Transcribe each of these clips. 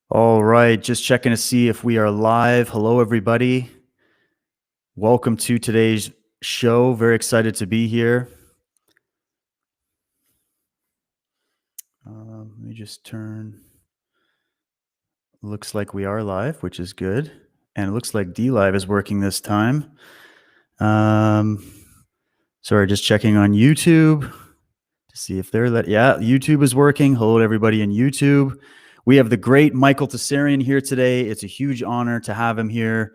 All right, just checking to see if we are live. Hello, everybody. Welcome to today's show. Very excited to be here. Let me just turn. Looks like we are live, which is good. And it looks like DLive is working this time. Sorry, just checking on YouTube to see if they're yeah, YouTube is working. Hello to everybody in YouTube. We have the great Michael Tsarion here today. It's a huge honor to have him here.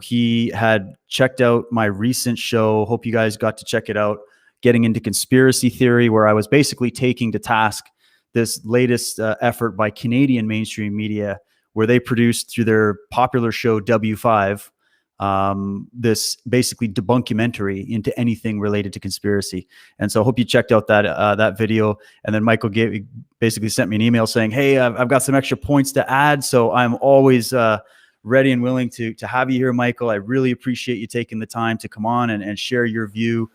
He had checked out my recent show. Hope you guys got to check it out. Getting into conspiracy theory, where I was basically taking to task this latest effort by Canadian mainstream media, where they produced through their popular show W5 this basically debunkumentary into anything related to conspiracy. And so I hope you checked out that video. And then Michael basically sent me an email saying, hey, I've got some extra points to add. So I'm always ready and willing to have you here, Michael. I really appreciate you taking the time to come on and share your view.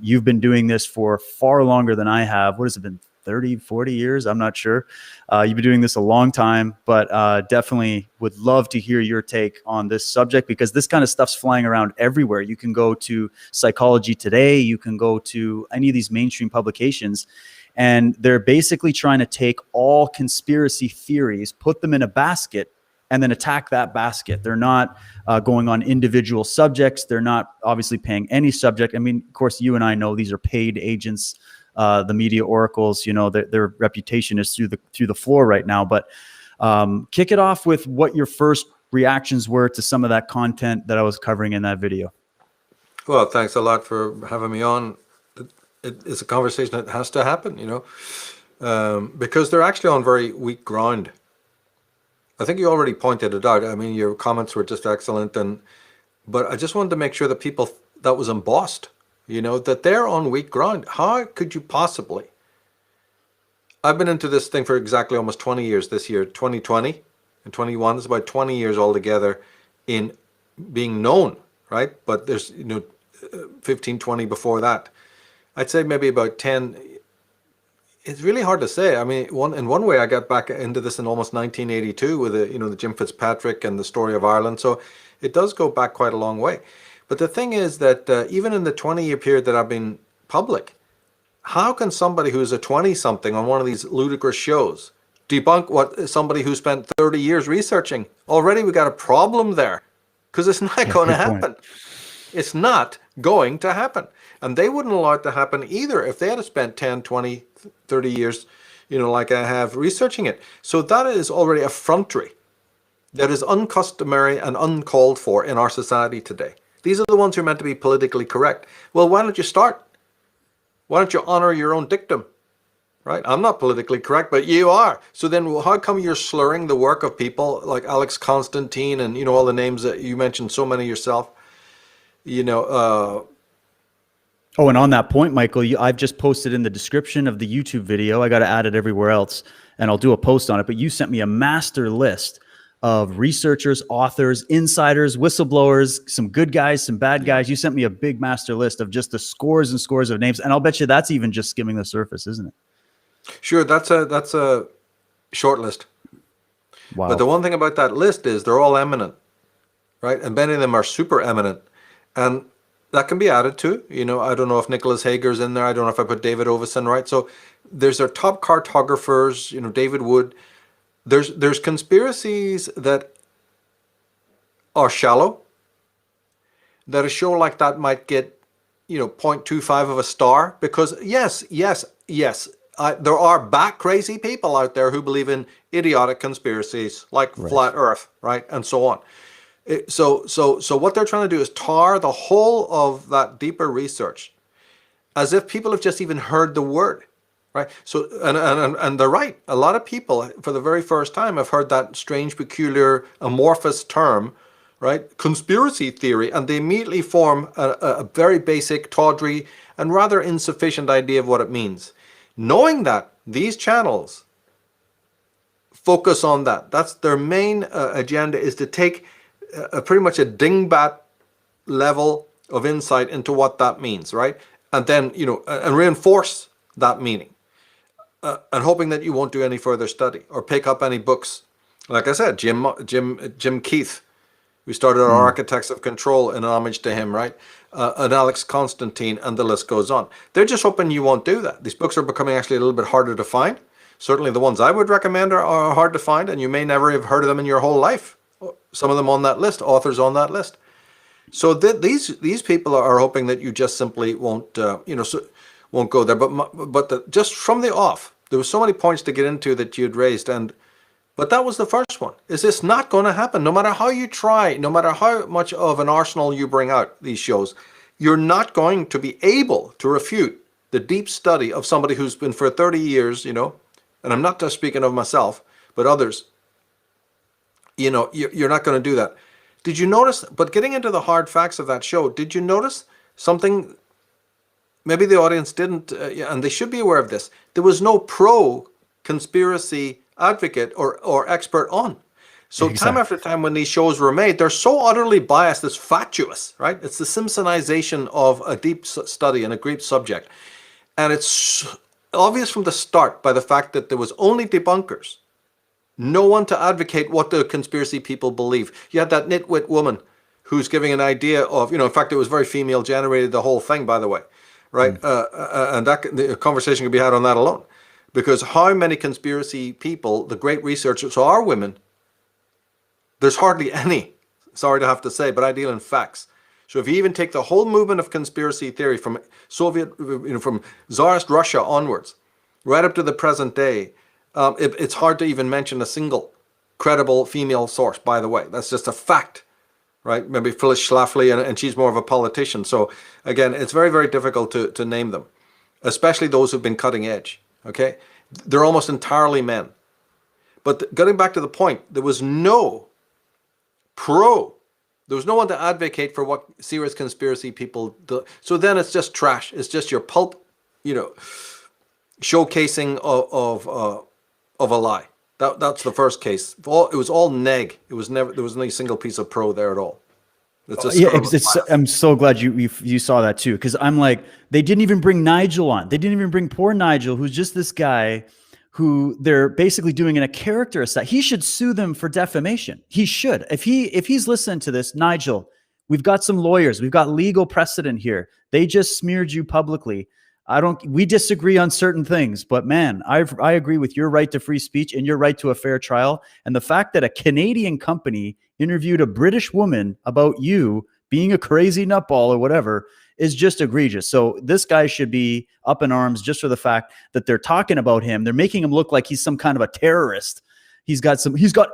You've been doing this for far longer than I have. What has it been? 30, 40 years? I'm not sure. You've been doing this a long time, but definitely would love to hear your take on this subject, because this kind of stuff's flying around everywhere. You can go to Psychology Today, you can go to any of these mainstream publications, and they're basically trying to take all conspiracy theories, put them in a basket, and then attack that basket. They're not going on individual subjects. They're not obviously paying any subject. I mean, of course, you and I know these are paid agents. The media oracles, you know, their reputation is through the floor right now. But kick it off with what your first reactions were to some of that content that I was covering in that video. Well, thanks a lot for having me on. It's a conversation that has to happen, you know, because they're actually on very weak ground. I think you already pointed it out. I mean, your comments were just excellent, but I just wanted to make sure that people that was embossed, you know, that they're on weak ground. How could you possibly? I've been into this thing for exactly almost 20 years this year. 2020 and 21 is about 20 years altogether in being known, right? But there's, you know, 15, 20 before that. I'd say maybe about 10. It's really hard to say. I mean, in one way, I got back into this in almost 1982 with the Jim Fitzpatrick and the story of Ireland. So it does go back quite a long way. But the thing is that even in the 20-year period that I've been public, how can somebody who's a 20-something on one of these ludicrous shows debunk what somebody who spent 30 years researching? Already we got a problem there, because it's not going to happen. It's not going to happen. And they wouldn't allow it to happen either if they had spent 10, 20, 30 years, you know, like I have researching it. So that is already effrontery that is uncustomary and uncalled for in our society today. These are the ones who are meant to be politically correct. Well, why don't you start? Why don't you honor your own dictum? Right? I'm not politically correct, but you are. So then how come you're slurring the work of people like Alex Constantine and, you know, all the names that you mentioned, so many yourself, you know. Oh, and on that point, Michael, I've just posted in the description of the YouTube video. I got to add it everywhere else, and I'll do a post on it. But you sent me a master list of researchers, authors, insiders, whistleblowers, some good guys, some bad guys. You sent me a big master list of just the scores and scores of names. And I'll bet you that's even just skimming the surface, isn't it? Sure, that's a short list. Wow. But the one thing about that list is they're all eminent, right? And many of them are super eminent. And that can be added to. You know, I don't know if Nicholas Hager's in there. I don't know if I put David Ovison, right? So there's our top cartographers, you know, David Wood. There's conspiracies that are shallow, that a show like that might get, you know, 0.25 of a star, because yes, there are bat crazy people out there who believe in idiotic conspiracies like flat Earth, right, and so on. So what they're trying to do is tar the whole of that deeper research as if people have just even heard the word. Right. So and they're right. A lot of people for the very first time have heard that strange, peculiar, amorphous term, right? Conspiracy theory. And they immediately form a very basic, tawdry, and rather insufficient idea of what it means. Knowing that these channels focus on that. That's their main agenda, is to take pretty much a dingbat level of insight into what that means, right? And then, you know, and reinforce that meaning. And hoping that you won't do any further study or pick up any books Like I said, Jim Keith, we started our Mm. Architects of Control in homage to him, right? And Alex Constantine, and the list goes on. They're just hoping you won't do that. These books are becoming actually a little bit harder to find. Certainly the ones I would recommend are hard to find, and you may never have heard of them in your whole life. Some of them on that list, authors on that list. So these people are hoping that you just simply won't, won't go there. But just from the off, there were so many points to get into that you'd raised, but that was the first one. Is this not going to happen? No matter how you try, no matter how much of an arsenal you bring out these shows, you're not going to be able to refute the deep study of somebody who's been for 30 years, and I'm not just speaking of myself, but others. You're not going to do that. Did you notice, but getting into the hard facts of that show, did you notice something maybe the audience didn't, and they should be aware of this? There was no pro-conspiracy advocate or expert on. So time after time when these shows were made, they're so utterly biased, it's fatuous, right? It's the Simpsonization of a deep study and a great subject. And it's obvious from the start by the fact that there was only debunkers. No one to advocate what the conspiracy people believe. You had that nitwit woman who's giving an idea of, in fact, it was very female generated, the whole thing, by the way, right? And the conversation could be had on that alone. Because how many conspiracy people, the great researchers, are women? There's hardly any, sorry to have to say, but I deal in facts. So if you even take the whole movement of conspiracy theory from from Tsarist Russia onwards, right up to the present day, it's hard to even mention a single credible female source, by the way. That's just a fact, right? Maybe Phyllis Schlafly, and she's more of a politician. So again, it's very, very difficult to name them, especially those who've been cutting edge, okay? They're almost entirely men. But getting back to the point, there was no one to advocate for what serious conspiracy people do. So then it's just trash. It's just your pulp, showcasing of a lie. That's the first case. It was all neg. There was no single piece of pro there at all. I'm so glad you saw that too, because I'm like, they didn't even bring Nigel on. They didn't even bring poor Nigel, who's just this guy who they're basically doing in a character assassination. He should sue them for defamation. He should. If he's listening to this, Nigel, we've got some lawyers. We've got legal precedent here. They just smeared you publicly. We disagree on certain things, but man, I agree with your right to free speech and your right to a fair trial. And the fact that a Canadian company interviewed a British woman about you being a crazy nutball or whatever is just egregious. So this guy should be up in arms just for the fact that they're talking about him. They're making him look like he's some kind of a terrorist. He's got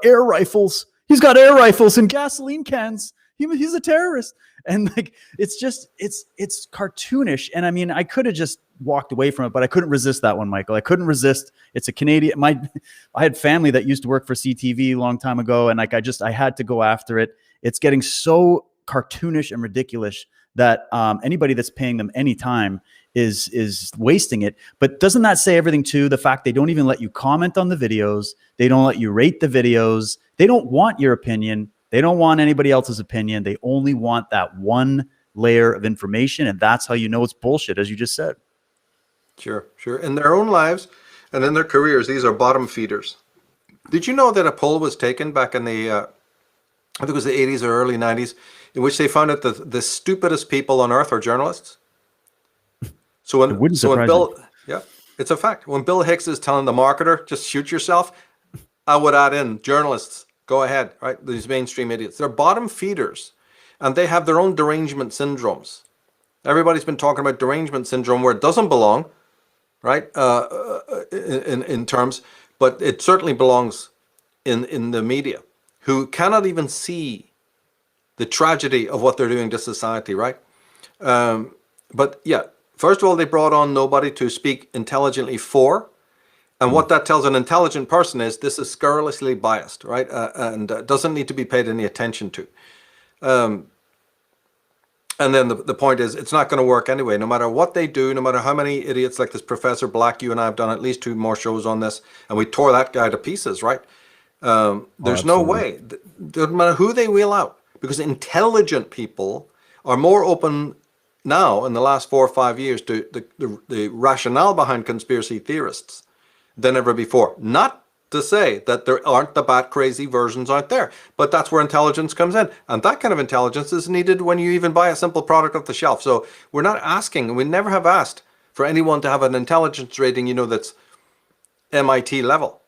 air rifles. He's got air rifles and gasoline cans. He's a terrorist. And like, it's cartoonish. And I mean, I could have just walked away from it, but I couldn't resist that one, Michael. I couldn't resist. It's a Canadian, I had family that used to work for CTV a long time ago. And like, I had to go after it. It's getting so cartoonish and ridiculous that anybody that's paying them any time is wasting it. But doesn't that say everything too? The fact they don't even let you comment on the videos. They don't let you rate the videos. They don't want your opinion. They don't want anybody else's opinion. They only want that one layer of information. And that's how you know it's bullshit, as you just said. Sure. In their own lives and in their careers, these are bottom feeders. Did you know that a poll was taken back in the, I think it was the 80s or early 90s, in which they found out that the stupidest people on earth are journalists? So when Bill, yeah, it's a fact. When Bill Hicks is telling the marketer, just shoot yourself, I would add in journalists. Go ahead, right? These mainstream idiots. They're bottom feeders, and they have their own derangement syndromes. Everybody's been talking about derangement syndrome where it doesn't belong, right? In terms, but it certainly belongs in the media, who cannot even see the tragedy of what they're doing to society, right? But yeah, first of all, they brought on nobody to speak intelligently for. And what that tells an intelligent person is this is scurrilously biased, right? And doesn't need to be paid any attention to. And then the point is, it's not going to work anyway, no matter what they do, no matter how many idiots like this Professor Black, you and I have done at least 2 more shows on this, and we tore that guy to pieces, right? There's no way. Doesn't matter who they wheel out, because intelligent people are more open now in the last 4 or 5 years to the rationale behind conspiracy theorists than ever before. Not to say that there aren't the bat crazy versions out there. But that's where intelligence comes in. And that kind of intelligence is needed when you even buy a simple product off the shelf. So we're not asking, we never have asked for anyone to have an intelligence rating, that's MIT level.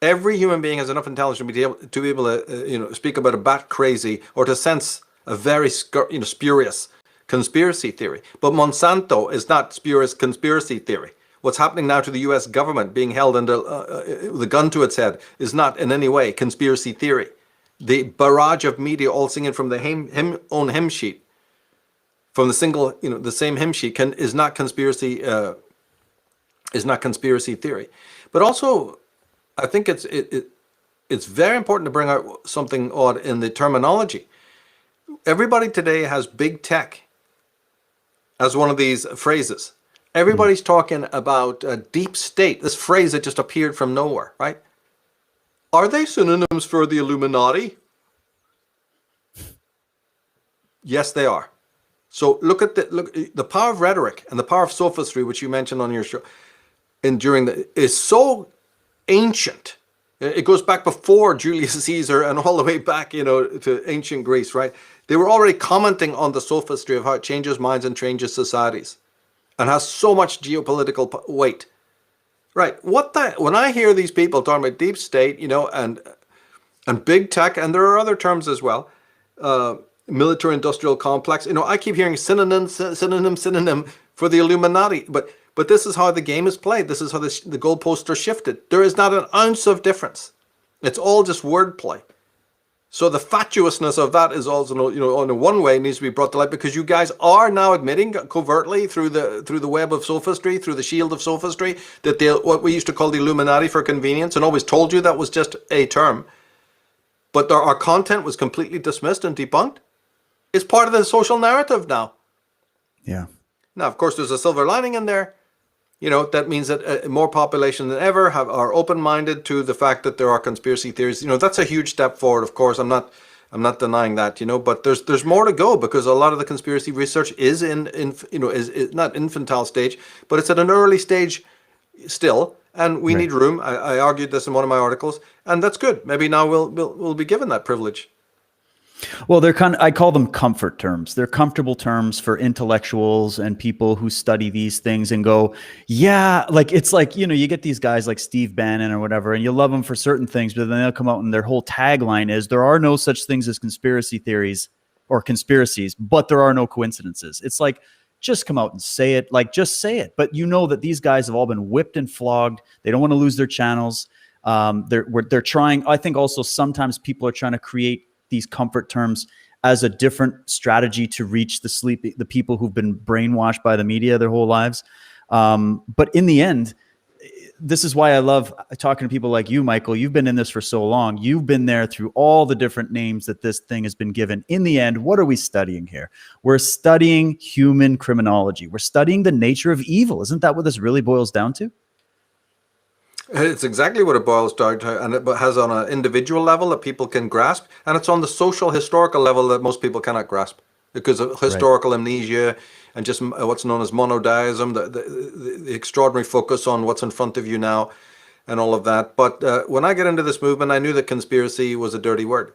Every human being has enough intelligence to be able to, speak about a bat crazy or to sense a very, spurious conspiracy theory. But Monsanto is not spurious conspiracy theory. What's happening now to the U.S. government being held under the gun to its head is not in any way conspiracy theory. The barrage of media all singing from the own hymn sheet, from the same hymn sheet, is not conspiracy theory. But also, I think it's very important to bring out something odd in the terminology. Everybody today has big tech as one of these phrases. Everybody's talking about deep state, this phrase that just appeared from nowhere, right? Are they synonyms for the Illuminati? Yes, they are. So look at the power of rhetoric and the power of sophistry, which you mentioned on your show, is so ancient. It goes back before Julius Caesar and all the way back, to ancient Greece, right? They were already commenting on the sophistry of how it changes minds and changes societies, and has so much geopolitical weight, right? When I hear these people talking about deep state, and big tech, and there are other terms as well, military industrial complex, I keep hearing synonym for the Illuminati, but this is how the game is played. This is how the goalposts are shifted. There is not an ounce of difference. It's all just wordplay. So the fatuousness of that is also, in one way, needs to be brought to light, because you guys are now admitting covertly through the web of sophistry, through the shield of sophistry, that what we used to call the Illuminati for convenience, and always told you that was just a term, but our content was completely dismissed and debunked. It's part of the social narrative now. Yeah. Now, of course, there's a silver lining in there. That means that more population than ever are open-minded to the fact that there are conspiracy theories. That's a huge step forward. Of course, I'm not denying that. But there's more to go, because a lot of the conspiracy research is is not infantile stage, but it's at an early stage still, and we need room. I argued this in one of my articles, and that's good. Maybe now we'll be given that privilege. Well, I call them comfort terms. They're comfortable terms for intellectuals and people who study these things and go, yeah, it's like, you get these guys like Steve Bannon or whatever, and you love them for certain things, but then they'll come out and their whole tagline is, there are no such things as conspiracy theories or conspiracies, but there are no coincidences. It's like, just come out and say it, just say it. But that these guys have all been whipped and flogged. They don't want to lose their channels. They're trying. I think also sometimes people are trying to create these comfort terms as a different strategy to reach the people who've been brainwashed by the media their whole lives. But in the end, this is why I love talking to people like you, Michael. You've been in this for so long. You've been there through all the different names that this thing has been given. In the end, what are we studying here? We're studying human criminology. We're studying the nature of evil. Isn't that what this really boils down to? It's exactly what it boils down to, and it has on an individual level that people can grasp, and it's on the social historical level that most people cannot grasp, because of historical amnesia and just what's known as monotheism, the extraordinary focus on what's in front of you now, and all of that. But when I get into this movement, I knew that conspiracy was a dirty word,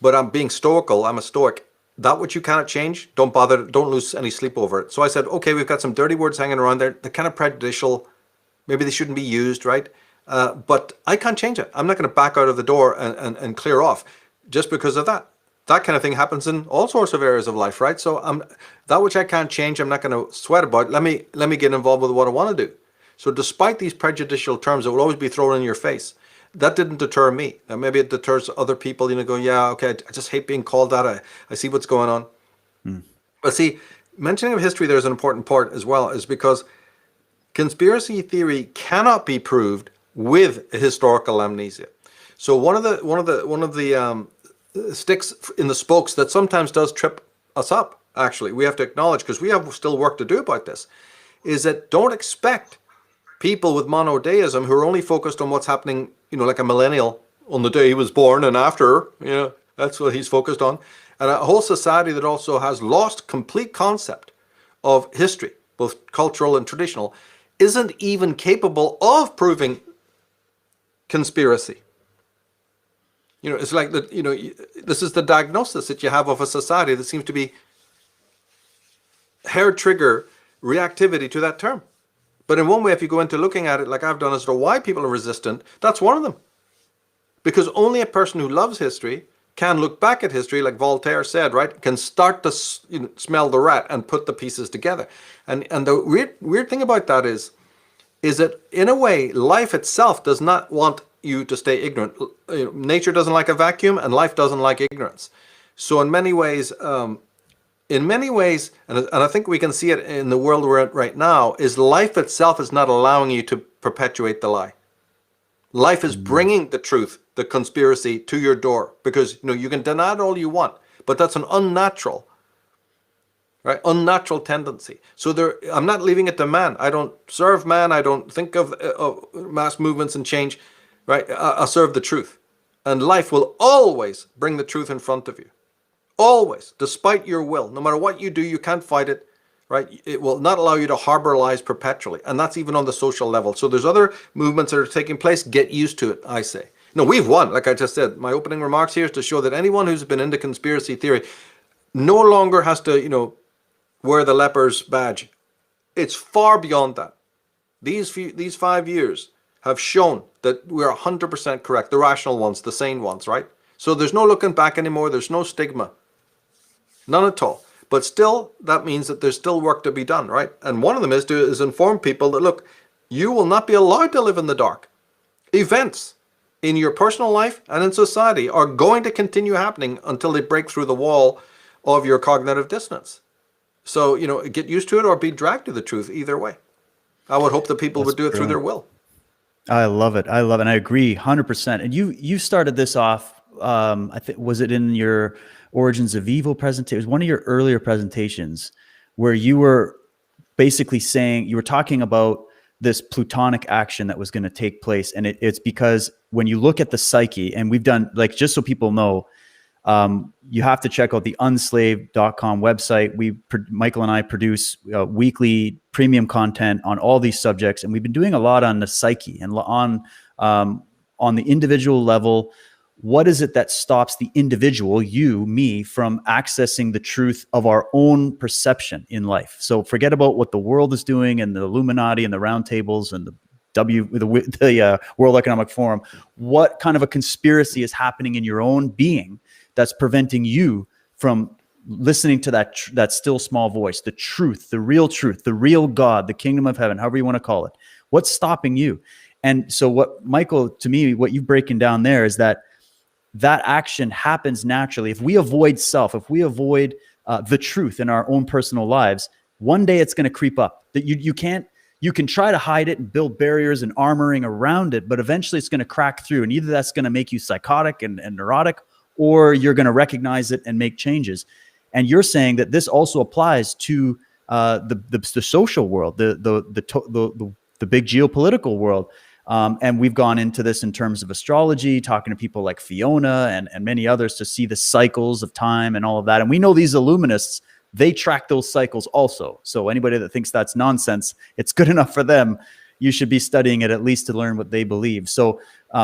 but I'm being stoical. I'm a stoic. That which you cannot change, don't bother, don't lose any sleep over it. So I said, okay, we've got some dirty words hanging around there. They're kind of prejudicial. Maybe they shouldn't be used, right? But I can't change it. I'm not going to back out of the door and clear off just because of that. That kind of thing happens in all sorts of areas of life, right? So that which I can't change, I'm not going to sweat about. Let me get involved with what I want to do. So despite these prejudicial terms that will always be thrown in your face, that didn't deter me. Now, maybe it deters other people, going, yeah, okay, I just hate being called out. I see what's going on. But see, mentioning of history there is an important part as well, is because conspiracy theory cannot be proved with historical amnesia. So one of the sticks in the spokes that sometimes does trip us up, actually, we have to acknowledge, because we have still work to do about this, is that don't expect people with monotheism who are only focused on what's happening, like a millennial on the day he was born and after, that's what he's focused on. And a whole society that also has lost complete concept of history, both cultural and traditional, isn't even capable of proving conspiracy. It's like that, this is the diagnosis that you have of a society that seems to be hair trigger reactivity to that term. But in one way, if you go into looking at it like I've done as to why people are resistant, that's one of them. Because only a person who loves history can look back at history, like Voltaire said, right? Can start to smell the rat and put the pieces together. And the weird thing about that is that in a way, life itself does not want you to stay ignorant. Nature doesn't like a vacuum, and life doesn't like ignorance. So in many ways, and I think we can see it in the world we're in right now, is life itself is not allowing you to perpetuate the lie. Life is bringing the truth, the conspiracy to your door, because you can deny it all you want, but that's an unnatural tendency. So I'm not leaving it to man. I don't serve man. I don't think of mass movements and change, right? I serve the truth, and life will always bring the truth in front of you. Always, despite your will. No matter what you do, you can't fight it, right? It will not allow you to harbor lies perpetually. And that's even on the social level. So there's other movements that are taking place. Get used to it, I say. No, we've won. Like I just said, my opening remarks here is to show that anyone who's been into conspiracy theory no longer has to, wear the leper's badge. It's far beyond that. These 5 years have shown that we're 100% correct. The rational ones, the sane ones, right? So there's no looking back anymore. There's no stigma. None at all. But still, that means that there's still work to be done, right? And one of them is inform people that, look, you will not be allowed to live in the dark. Events in your personal life and in society are going to continue happening until they break through the wall of your cognitive dissonance. So, get used to it or be dragged to the truth either way. I would hope that people would do it through their will. I love it. And I agree 100%. And you started this off, I think, was it in your Origins of Evil presentation? It was one of your earlier presentations where you were basically saying, you were talking about this plutonic action that was going to take place. And it's because when you look at the psyche, and we've done, like, just so people know, you have to check out the unslaved.com website. Michael and I produce weekly premium content on all these subjects. And we've been doing a lot on the psyche and on the individual level. What is it that stops the individual, you, me, from accessing the truth of our own perception in life? So forget about what the world is doing and the Illuminati and the roundtables and the World Economic Forum. What kind of a conspiracy is happening in your own being that's preventing you from listening to that still small voice, the truth, the real God, the kingdom of heaven, however you want to call it? What's stopping you? And so what, Michael, to me, what you've breaking down there is that action happens naturally. If we avoid self, if we avoid the truth in our own personal lives, one day it's going to creep up. That you can try to hide it and build barriers and armoring around it, but eventually it's going to crack through. And either that's going to make you psychotic and neurotic, or you're going to recognize it and make changes. And you're saying that this also applies to the social world, the big geopolitical world. And we've gone into this in terms of astrology, talking to people like Fiona and many others to see the cycles of time and all of that. And we know these illuminists, they track those cycles also. So anybody that thinks that's nonsense, it's good enough for them. You should be studying it at least to learn what they believe. So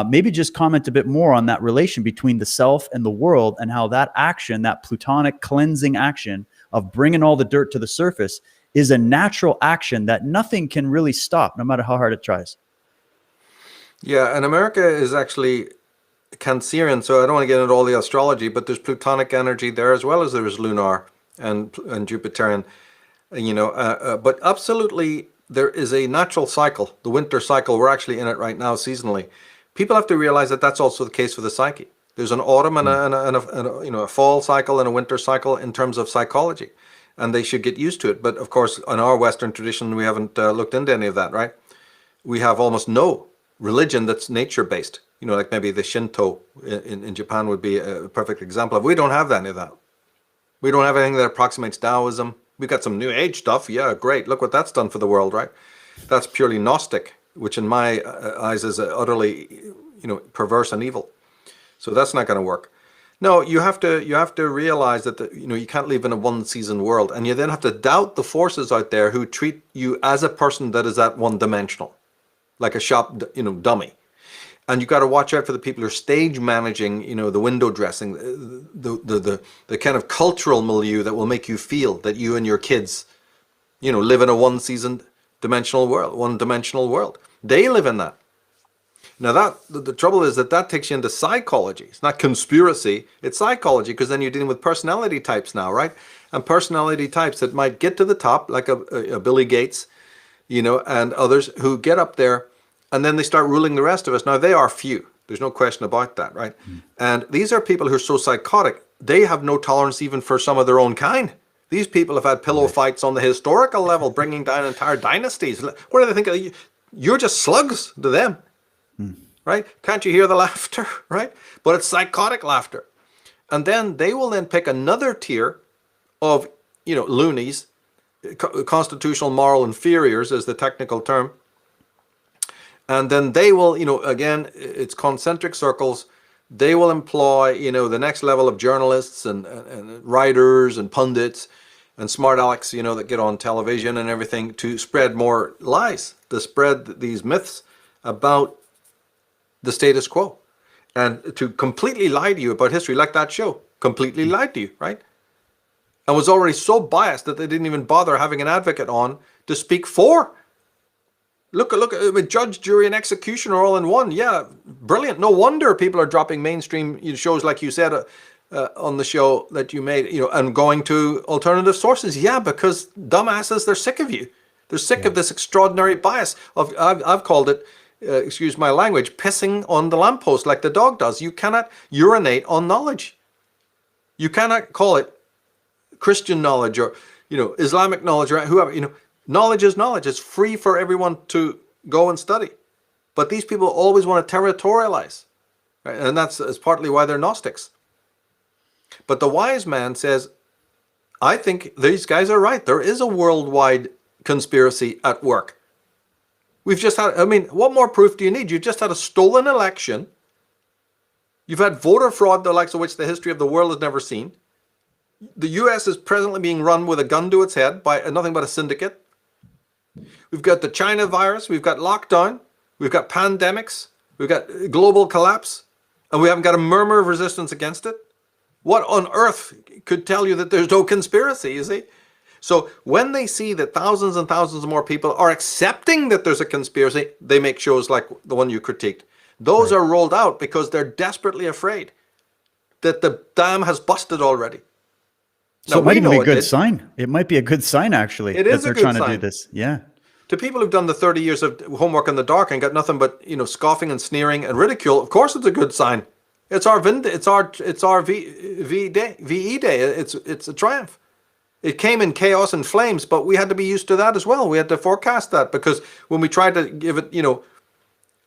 maybe just comment a bit more on that relation between the self and the world, and how that action, that plutonic cleansing action of bringing all the dirt to the surface, is a natural action that nothing can really stop, no matter how hard it tries. Yeah, and America is actually Cancerian, so I don't want to get into all the astrology, but there's plutonic energy there as well as there is lunar and Jupiterian, but absolutely there is a natural cycle, the winter cycle. We're actually in it right now seasonally. People have to realize that that's also the case for the psyche. There's an autumn and a fall cycle and a winter cycle in terms of psychology, and they should get used to it. But of course, in our Western tradition, we haven't looked into any of that, right? We have almost no religion that's nature-based. Like maybe the Shinto in Japan would be a perfect example of. We don't have any of that. We don't have anything that approximates Taoism. We've got some New Age stuff. Yeah, great. Look what that's done for the world, right? That's purely Gnostic, which in my eyes is utterly, perverse and evil. So that's not going to work. No, you have to realize that you can't live in a one-season world, and you then have to doubt the forces out there who treat you as a person that is that one-dimensional, like a shop, dummy. And you got to watch out for the people who are stage managing, the window dressing, the kind of cultural milieu that will make you feel that you and your kids, live in a one-dimensional world. They live in that. Now the trouble is that takes you into psychology. It's not conspiracy, it's psychology, because then you're dealing with personality types now, right? And personality types that might get to the top, like a Billy Gates, and others who get up there, and then they start ruling the rest of us. Now, they are few. There's no question about that, right? And these are people who are so psychotic, they have no tolerance even for some of their own kind. These people have had pillow fights on the historical level, bringing down entire dynasties. What do they think of you? You're just slugs to them, right? Can't you hear the laughter, right? But it's psychotic laughter. And then they will then pick another tier of, loonies, constitutional moral inferiors is the technical term. And then they will, again, it's concentric circles. They will employ, the next level of journalists and writers and pundits and smart alecks, that get on television and everything to spread more lies, to spread these myths about the status quo and to completely lie to you about history, like that show, completely lied to you, right? And was already so biased that they didn't even bother having an advocate on to speak for. Look, I mean, judge, jury, and executioner all in one. Yeah, brilliant. No wonder people are dropping mainstream shows, like you said on the show that you made, and going to alternative sources. Yeah, because dumbasses, they're sick of you. They're sick of this extraordinary bias of, I've called it, excuse my language, pissing on the lamppost like the dog does. You cannot urinate on knowledge. You cannot call it Christian knowledge or, Islamic knowledge or whoever, Knowledge is knowledge. It's free for everyone to go and study. But these people always want to territorialize. Right? And that's partly why they're Gnostics. But the wise man says, I think these guys are right. There is a worldwide conspiracy at work. We've just had, what more proof do you need? You've just had a stolen election. You've had voter fraud, the likes of which the history of the world has never seen. The US is presently being run with a gun to its head by nothing but a syndicate. We've got the China virus, we've got lockdown, we've got pandemics, we've got global collapse, and we haven't got a murmur of resistance against it. What on earth could tell you that there's no conspiracy, you see? So when they see that thousands and thousands more people are accepting that there's a conspiracy, they make shows like the one you critiqued. Those are rolled out because they're desperately afraid that the dam has busted already. So it might even be a good sign. It might be a good sign, actually, that they're trying to do this. Yeah. To people who've done the 30 years of homework in the dark and got nothing but, scoffing and sneering and ridicule, of course it's a good sign. It's our VE day. It's a triumph. It came in chaos and flames, but we had to be used to that as well. We had to forecast that, because when we tried to give it,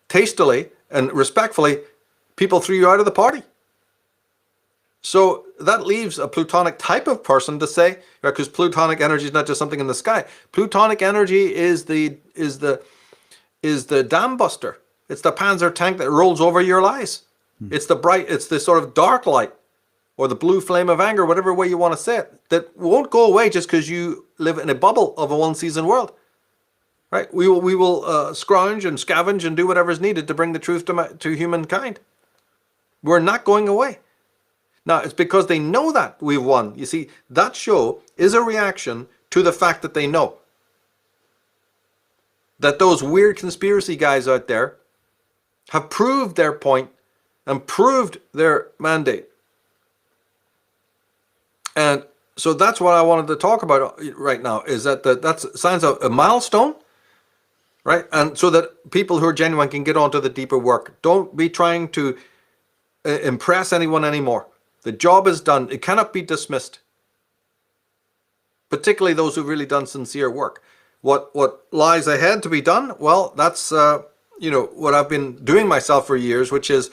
tastily and respectfully, people threw you out of the party. So that leaves a plutonic type of person to say, because plutonic energy is not just something in the sky. Plutonic energy is the dam buster. It's the Panzer tank that rolls over your lies. It's the sort of dark light, or the blue flame of anger, whatever way you want to say it, that won't go away just because you live in a bubble of a one-season world. Right? We will scrounge and scavenge and do whatever is needed to bring the truth to humankind. We're not going away. Now, it's because they know that we've won. You see, that show is a reaction to the fact that they know that those weird conspiracy guys out there have proved their point and proved their mandate. And so that's what I wanted to talk about right now, is that that's signs of a milestone, right? And so that people who are genuine can get on to the deeper work. Don't be trying to impress anyone anymore. The job is done. It cannot be dismissed. Particularly those who've really done sincere work. What lies ahead to be done? Well, that's what I've been doing myself for years, which is,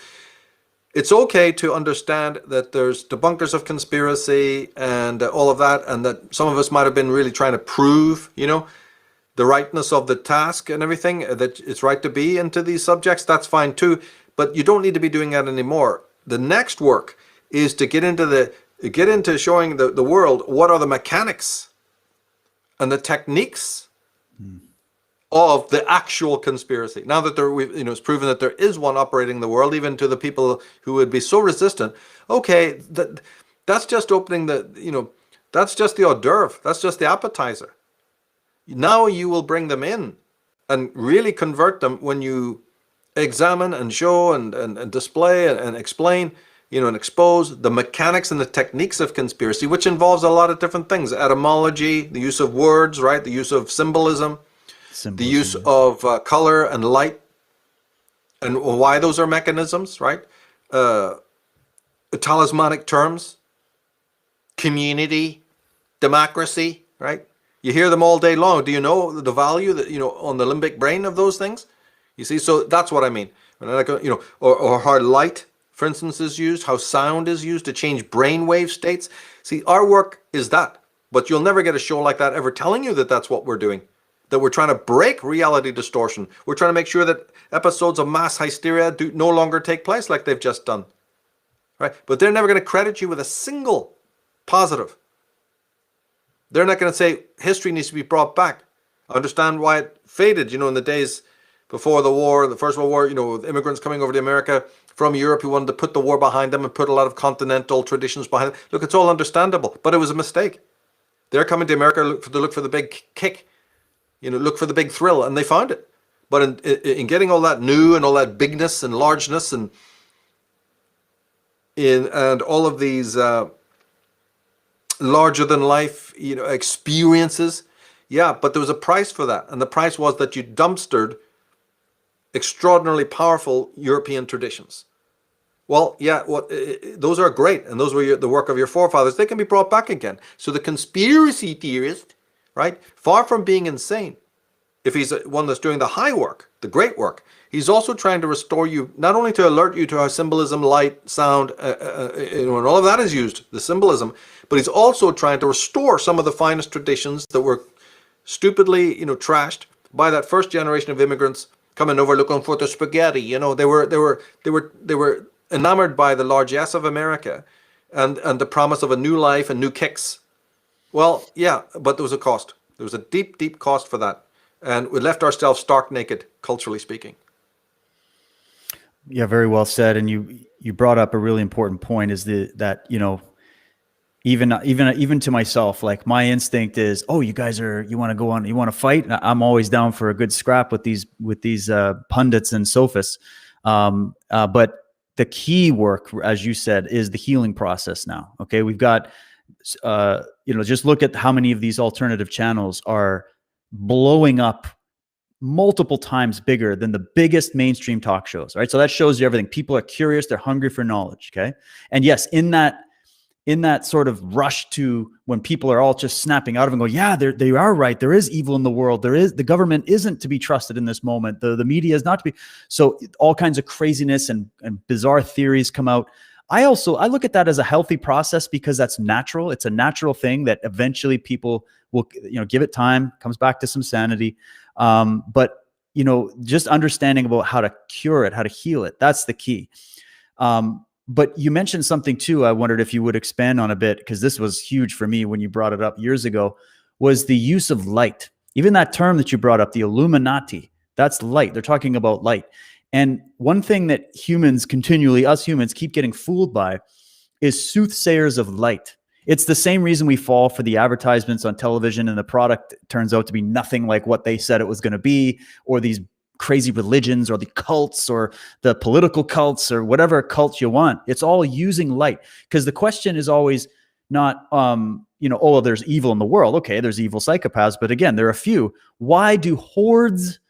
it's okay to understand that there's debunkers of conspiracy and all of that, and that some of us might have been really trying to prove, the rightness of the task and everything, that it's right to be into these subjects. That's fine too, but you don't need to be doing that anymore. The next work is to get into showing the world what are the mechanics and the techniques of the actual conspiracy. Now that it's proven that there is one operating the world, even to the people who would be so resistant. Okay, that's just opening that's just the hors d'oeuvre. That's just the appetizer. Now you will bring them in and really convert them when you examine and show and display and explain, and expose the mechanics and the techniques of conspiracy, which involves a lot of different things: etymology, the use of words, right, the use of symbolism, the use of color and light, and why those are mechanisms, right? Talismanic terms, community, democracy, right? You hear them all day long. Do you know the value that, on the limbic brain of those things? You see, so that's what I mean. Or how light, for instance, is used, how sound is used to change brainwave states. See, our work is that, but you'll never get a show like that ever telling you that that's what we're doing, that we're trying to break reality distortion. We're trying to make sure that episodes of mass hysteria do no longer take place like they've just done, right? But they're never going to credit you with a single positive. They're not going to say history needs to be brought back. I understand why it faded, in the days before the war, the First World War, with immigrants coming over to America from Europe who wanted to put the war behind them and put a lot of continental traditions behind them. Look, it's all understandable, but it was a mistake. They're coming to America to look for the big kick, look for the big thrill, and they found it. But in getting all that new and all that bigness and largeness and all of these larger than life, experiences. Yeah, but there was a price for that. And the price was that you dumpstered extraordinarily powerful European traditions. Well, yeah, those are great. And those were the work of your forefathers. They can be brought back again. So the conspiracy theorist, right, far from being insane, if he's one that's doing the high work, the great work, he's also trying to restore you, not only to alert you to how symbolism, light, sound, and all of that is used, the symbolism, but he's also trying to restore some of the finest traditions that were stupidly, trashed by that first generation of immigrants coming over looking for the spaghetti. They were enamored by the largesse of America and the promise of a new life and new kicks. Well, yeah, but there was a cost. There was a deep, deep cost for that. And we left ourselves stark naked, culturally speaking. Yeah, very well said. And you brought up a really important point, is that even to myself, like my instinct is, oh, you want to go on, you want to fight? I'm always down for a good scrap with these pundits and sophists. But the key work, as you said, is the healing process now. Okay, we've got, just look at how many of these alternative channels are blowing up multiple times bigger than the biggest mainstream talk shows, right? So that shows you everything. People are curious, they're hungry for knowledge, okay? And yes, in that sort of rush to when people are all just snapping out of it and go, yeah, they are right. There is evil in the world. The government isn't to be trusted in this moment. The media is not to be. So all kinds of craziness and bizarre theories come out. I look at that as a healthy process because that's natural. It's a natural thing that eventually people will, give it time, comes back to some sanity. But just understanding about how to cure it, how to heal it, that's the key. But you mentioned something too, I wondered if you would expand on a bit, because this was huge for me when you brought it up years ago, was the use of light. Even that term that you brought up, the Illuminati, that's light. They're talking about light. And one thing that us humans keep getting fooled by is soothsayers of light. It's the same reason we fall for the advertisements on television and the product turns out to be nothing like what they said it was going to be, or these crazy religions or the cults or the political cults or whatever cult you want. It's all using light, because the question is always not, oh, there's evil in the world. Okay, there's evil psychopaths, but again, there are a few. Why do hordes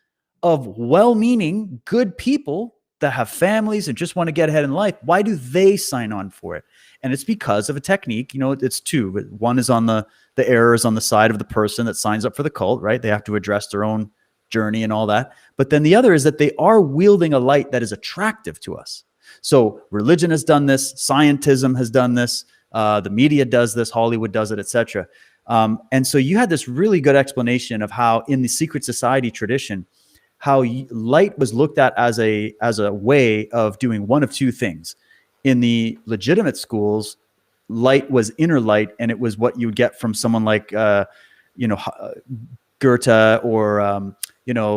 of well-meaning, good people that have families and just want to get ahead in life, why do they sign on for it? And it's because of a technique. It's two. One is on the errors on the side of the person that signs up for the cult, right? They have to address their own journey and all that. But then the other is that they are wielding a light that is attractive to us. So religion has done this, scientism has done this, the media does this, Hollywood does it, etc. And so you had this really good explanation of how in the secret society tradition, how light was looked at as a way of doing one of two things. In the legitimate schools, light was inner light, and it was what you would get from someone like, Goethe or,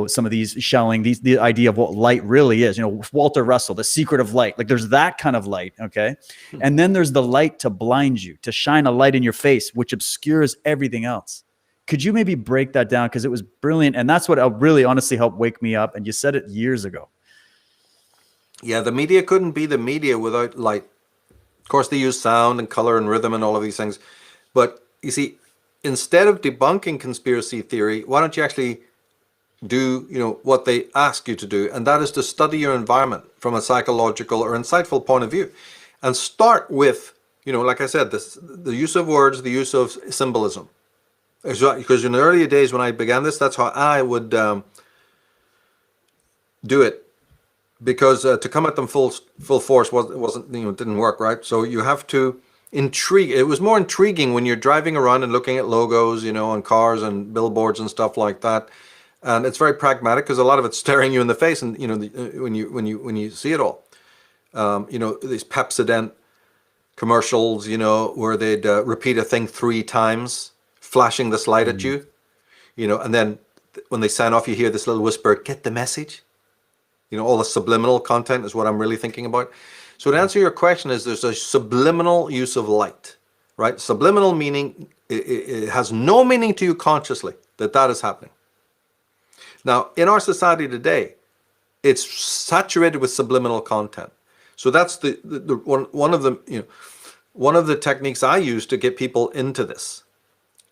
some of these shelling, the idea of what light really is, Walter Russell, The Secret of Light. Like there's that kind of light. Okay. And then there's the light to blind you, to shine a light in your face, which obscures everything else. Could you maybe break that down? Because it was brilliant. And that's what really honestly helped wake me up. And you said it years ago. Yeah. The media couldn't be the media without light. Of course, they use sound and color and rhythm and all of these things. But you see, instead of debunking conspiracy theory, why don't you actually do, what they ask you to do? And that is to study your environment from a psychological or insightful point of view. And start with, like I said, the use of words, the use of symbolism. Because in the earlier days when I began this, that's how I would do it. Because to come at them full force wasn't didn't work, right? So you have to intrigue. It was more intriguing when you're driving around and looking at logos, on cars and billboards and stuff like that. And it's very pragmatic because a lot of it's staring you in the face, and when you see it all, these Pepsodent commercials, where they'd repeat a thing 3 times, flashing this light at you, and then when they sign off, you hear this little whisper, "Get the message." All the subliminal content is what I'm really thinking about. So to answer your question is there's a subliminal use of light, right? Subliminal meaning, it has no meaning to you consciously that is happening. Now, in our society today, it's saturated with subliminal content. So that's one of the techniques I use to get people into this,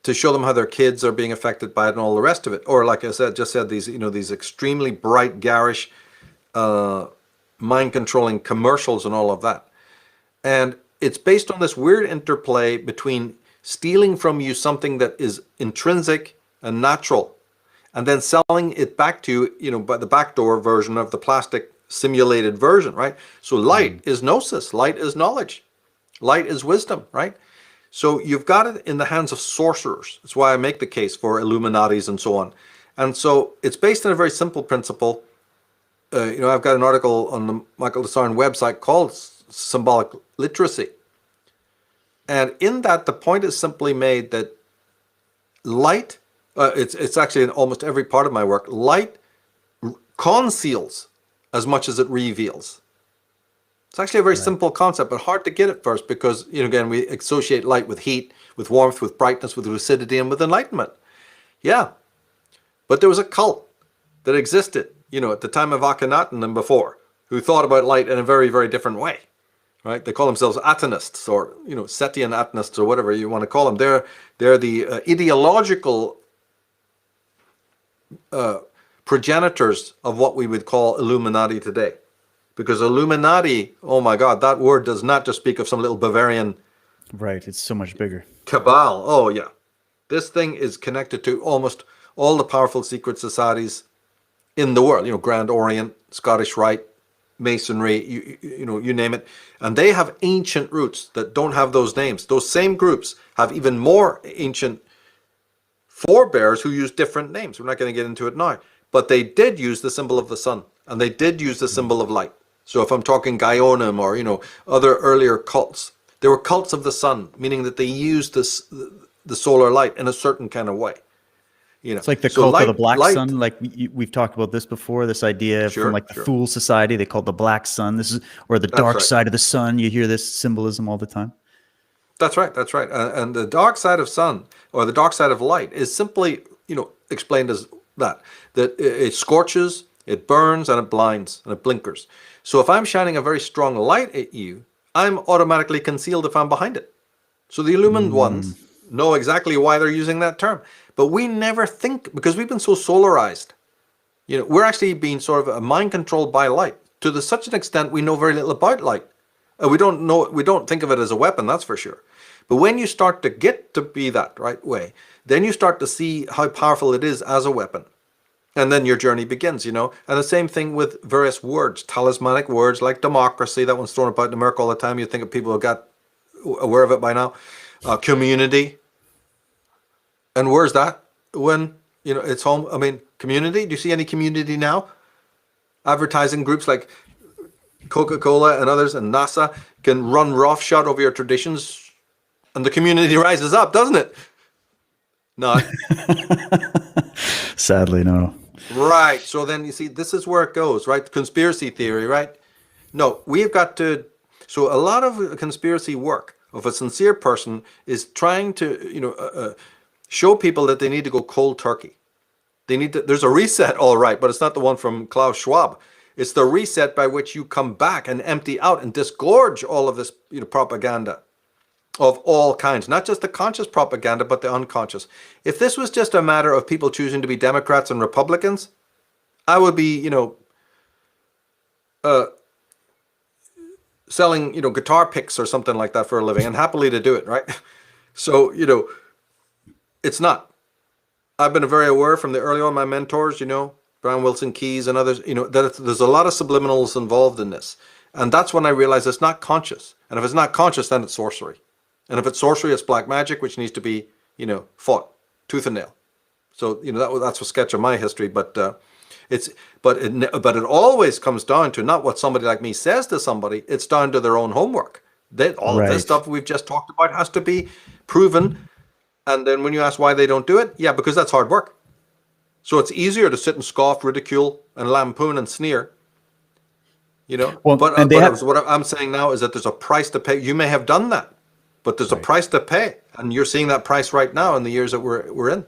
to show them how their kids are being affected by it and all the rest of it. Or like I said, these extremely bright, garish, mind-controlling commercials and all of that. And it's based on this weird interplay between stealing from you something that is intrinsic and natural, and then selling it back to you, by the backdoor version of the plastic simulated version, right? So light is gnosis, light is knowledge, light is wisdom, right? So you've got it in the hands of sorcerers. That's why I make the case for Illuminatis and so on. And so it's based on a very simple principle. I've got an article on the Michael Tsarion website called Symbolic Literacy. And in that, the point is simply made that light, it's actually in almost every part of my work, light conceals as much as it reveals. It's actually a very simple concept, but hard to get at first because, again, we associate light with heat, with warmth, with brightness, with lucidity, and with enlightenment. Yeah, but there was a cult that existed, at the time of Akhenaten and before, who thought about light in a very, very different way, right? They call themselves Atenists or, Setian Atenists or whatever you want to call them. They're the ideological progenitors of what we would call Illuminati today. Because Illuminati, oh my God, that word does not just speak of some little Bavarian... Right, it's so much bigger. Cabal, oh yeah. This thing is connected to almost all the powerful secret societies in the world, Grand Orient, Scottish Rite, Masonry, you name it. And they have ancient roots that don't have those names. Those same groups have even more ancient forebears who use different names. We're not going to get into it now. But they did use the symbol of the sun, and they did use the symbol of light. So if I'm talking Gaionium or, other earlier cults, they were cults of the sun, meaning that they used the solar light in a certain kind of way. It's like the cult of the black sun. Like we've talked about this before. This idea from the Fool Society, they called the black sun. Or the dark side of the sun. You hear this symbolism all the time. That's right. That's right. And the dark side of sun or the dark side of light is simply, explained as that it scorches, it burns, and it blinds, and it blinkers. So if I'm shining a very strong light at you, I'm automatically concealed if I'm behind it. So the illumined ones know exactly why they're using that term. But we never think, because we've been so solarized, we're actually being sort of mind controlled by light to such an extent we know very little about light. We don't think of it as a weapon, that's for sure. But when you start to get to be that right way, then you start to see how powerful it is as a weapon. And then your journey begins, And the same thing with various words, talismanic words like democracy. That one's thrown about in America all the time. You think of people who got aware of it by now. Community. And where's that? When, it's home. I mean, community. Do you see any community now? Advertising groups like Coca-Cola and others and NASA can run roughshod over your traditions and the community rises up, doesn't it? No. Sadly, no. Right. So then you see, this is where it goes, right? Conspiracy theory, right? No, we've got to. So a lot of conspiracy work of a sincere person is trying to, show people that they need to go cold turkey. They need to. There's a reset, all right, but it's not the one from Klaus Schwab. It's the reset by which you come back and empty out and disgorge all of this, propaganda of all kinds, not just the conscious propaganda, but the unconscious. If this was just a matter of people choosing to be Democrats and Republicans, I would be, selling, guitar picks or something like that for a living, and happily to do it, right? So, it's not. I've been very aware from the early on, my mentors, Brian Wilson Keyes and others, that there's a lot of subliminals involved in this. And that's when I realized it's not conscious. And if it's not conscious, then it's sorcery. And if it's sorcery, it's black magic, which needs to be, fought tooth and nail. So, that's a sketch of my history, but it always comes down to not what somebody like me says to somebody, it's down to their own homework. All of this stuff we've just talked about has to be proven. And then when you ask why they don't do it, yeah, because that's hard work. So it's easier to sit and scoff, ridicule, and lampoon and sneer. Well, what I'm saying now is that there's a price to pay. You may have done that, but there's a price to pay, and you're seeing that price right now in the years that we're in.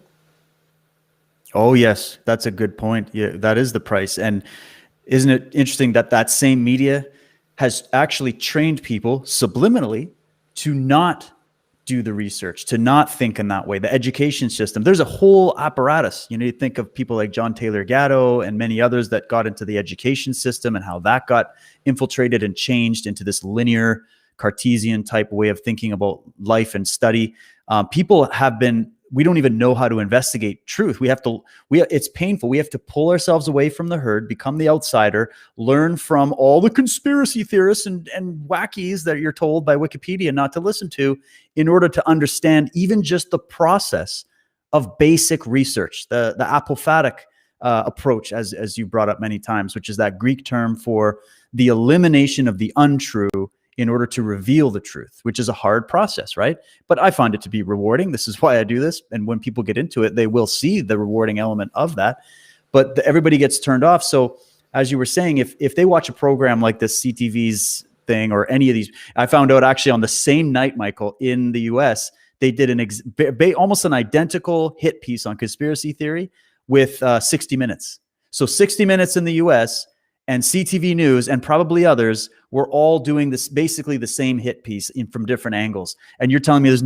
Oh yes, that's a good point. Yeah, that is the price. And isn't it interesting that that same media has actually trained people subliminally to not do the research, to not think in that way? The education system, there's a whole apparatus. You think of people like John Taylor Gatto and many others that got into the education system and how that got infiltrated and changed into this linear Cartesian type way of thinking about life and study. People have been, we don't even know how to investigate truth. It's painful. We have to pull ourselves away from the herd, become the outsider, learn from all the conspiracy theorists and wackies that you're told by Wikipedia not to listen to, in order to understand even just the process of basic research, the apophatic approach, as you brought up many times, which is that Greek term for the elimination of the untrue in order to reveal the truth, which is a hard process, right? But I find it to be rewarding. This is why I do this. And when people get into it, they will see the rewarding element of that. But everybody gets turned off. So as you were saying, if they watch a program like this CTV's thing or any of these, I found out actually on the same night, Michael, in the US, they did almost an identical hit piece on conspiracy theory with 60 Minutes. So 60 Minutes in the US and CTV News and probably others were all doing this, basically the same hit piece from different angles. And you're telling me there's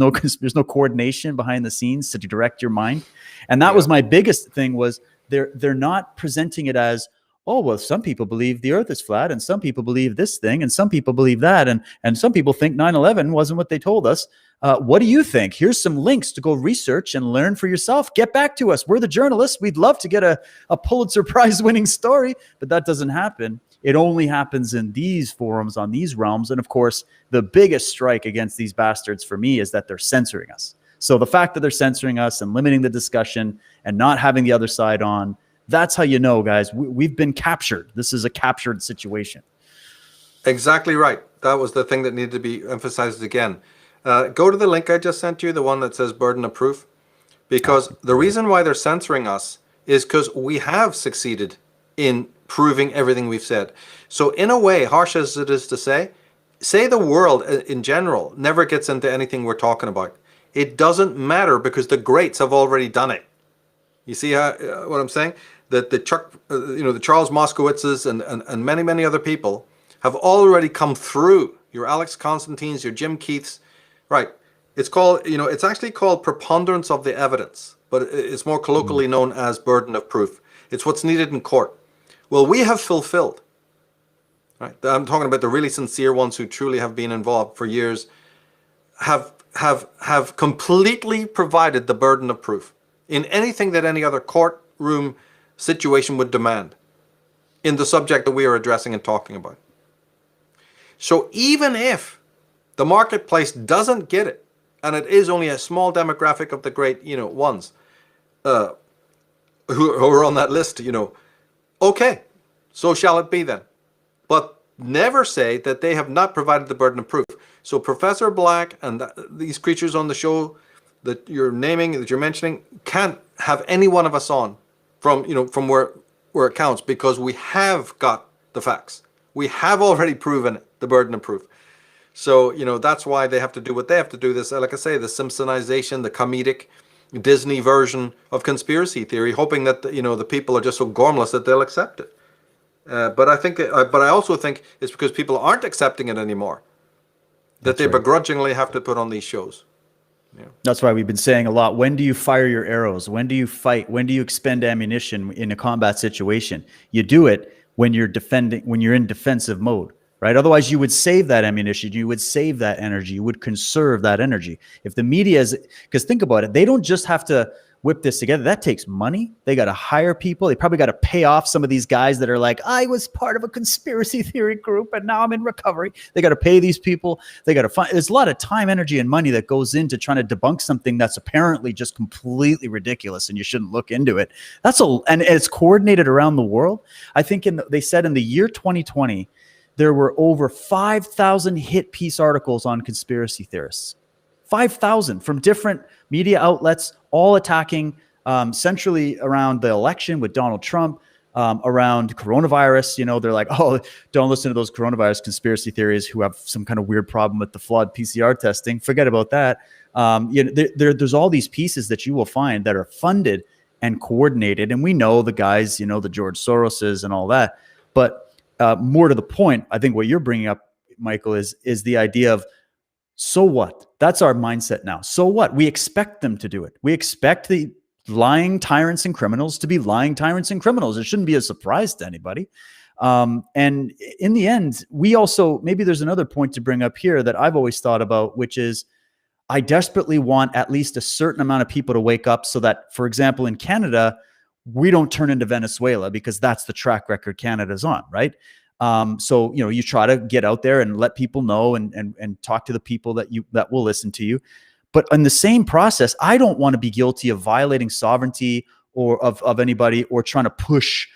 no coordination behind the scenes to direct your mind. And that was my biggest thing, was they're not presenting it as, oh, well, some people believe the earth is flat and some people believe this thing and some people believe that. And some people think 9/11 wasn't what they told us. What do you think? Here's some links to go research and learn for yourself. Get back to us. We're the journalists. We'd love to get a Pulitzer Prize winning story, but that doesn't happen. It only happens in these forums, on these realms. And of course, the biggest strike against these bastards for me is that they're censoring us. So the fact that they're censoring us and limiting the discussion and not having the other side on, that's how you know, guys, we've been captured. This is a captured situation. Exactly right. That was the thing that needed to be emphasized again. Go to the link I just sent you, the one that says burden of proof, because the reason why they're censoring us is because we have succeeded in proving everything we've said. So in a way, harsh as it is to say the world in general never gets into anything we're talking about. It doesn't matter because the greats have already done it. You see what I'm saying? That the Charles Moskowitzes and many, many other people have already come through. Your Alex Constantines, your Jim Keiths, right? It's called, it's actually called preponderance of the evidence, but it's more colloquially known as burden of proof. It's what's needed in court. Well, we have fulfilled, right? I'm talking about the really sincere ones who truly have been involved for years, have completely provided the burden of proof in anything that any other courtroom situation would demand in the subject that we are addressing and talking about. So even if the marketplace doesn't get it, and it is only a small demographic of the great, ones who are on that list, okay, so shall it be then. But never say that they have not provided the burden of proof. So Professor Black and these creatures on the show that you're naming, that you're mentioning, can't have any one of us on from, from where it counts, because we have got the facts. We have already proven the burden of proof. So, that's why they have to do what they have to do. This, like I say, the Simpsonization, the comedic Disney version of conspiracy theory, hoping that, the people are just so gormless that they'll accept it. But I also think it's because people aren't accepting it anymore that they begrudgingly have to put on these shows. Yeah. That's why we've been saying a lot. When do you fire your arrows? When do you fight? When do you expend ammunition in a combat situation? You do it when you're defending, when you're in defensive mode, right? Otherwise, you would save that ammunition. You would save that energy. You would conserve that energy. If the media is, because think about it, they don't just have to whip this together. That takes money. They got to hire people. They probably got to pay off some of these guys that are like, I was part of a conspiracy theory group and now I'm in recovery. They got to pay these people. They got to find, there's a lot of time, energy, and money that goes into trying to debunk something that's apparently just completely ridiculous and you shouldn't look into it. And it's coordinated around the world. I think they said in the year 2020, there were over 5,000 hit piece articles on conspiracy theorists. 5,000 from different media outlets, all attacking centrally around the election with Donald Trump, around coronavirus. They're like, oh, don't listen to those coronavirus conspiracy theories who have some kind of weird problem with the flawed PCR testing. Forget about that. There's all these pieces that you will find that are funded and coordinated. And we know the guys, the George Soroses and all that. But more to the point, I think what you're bringing up, Michael, is the idea of, so what? That's our mindset now. So what? We expect them to do it. We expect the lying tyrants and criminals to be lying tyrants and criminals. It shouldn't be a surprise to anybody. And in the end, we also, maybe there's another point to bring up here that I've always thought about, which is I desperately want at least a certain amount of people to wake up so that, for example, in Canada, we don't turn into Venezuela because that's the track record Canada's on, right? So, you try to get out there and let people know and talk to the people that will listen to you. But in the same process, I don't want to be guilty of violating sovereignty or of anybody, or trying to push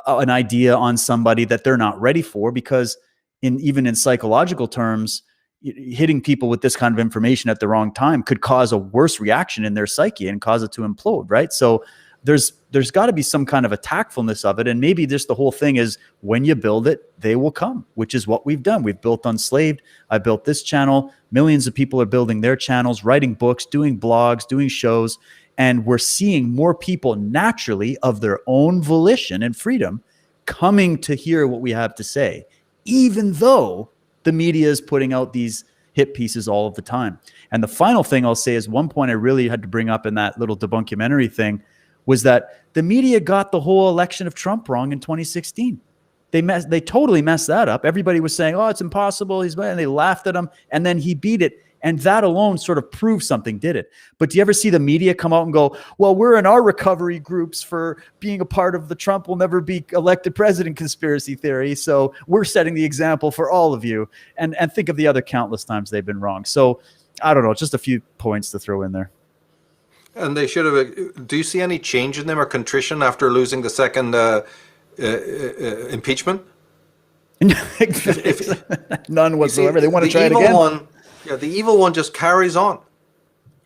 an idea on somebody that they're not ready for, because even in psychological terms, hitting people with this kind of information at the wrong time could cause a worse reaction in their psyche and cause it to implode, right? So there's got to be some kind of a tactfulness of it. And maybe just the whole thing is, when you build it, they will come, which is what we've done. We've built Unslaved. I built this channel. Millions of people are building their channels, writing books, doing blogs, doing shows. And we're seeing more people naturally of their own volition and freedom coming to hear what we have to say, even though the media is putting out these hit pieces all of the time. And the final thing I'll say is, one point I really had to bring up in that little debunkumentary thing was that the media got the whole election of Trump wrong in 2016. They totally messed that up. Everybody was saying, oh, it's impossible. And they laughed at him, and then he beat it. And that alone sort of proved something, did it? But do you ever see the media come out and go, well, we're in our recovery groups for being a part of the Trump will never be elected president conspiracy theory, so we're setting the example for all of you. And think of the other countless times they've been wrong. So I don't know, just a few points to throw in there. And they should have. Do you see any change in them or contrition after losing the second impeachment? None whatsoever. They want to try it again. The evil one just carries on,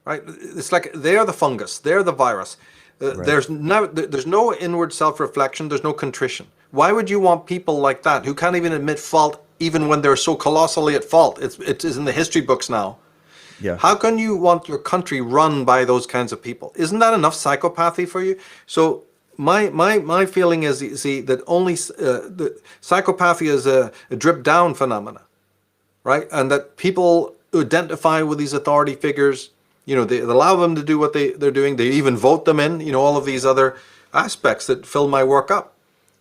right? It's like they are the fungus, they're the virus. Right. There's no inward self-reflection. There's no contrition. Why would you want people like that who can't even admit fault, even when they're so colossally at fault? It is in the history books now. Yeah. How can you want your country run by those kinds of people? Isn't that enough psychopathy for you? So my feeling is, you see, that only the psychopathy is a drip down phenomena, right? And that people identify with these authority figures. They allow them to do what they're doing. They even vote them in. All of these other aspects that fill my work up.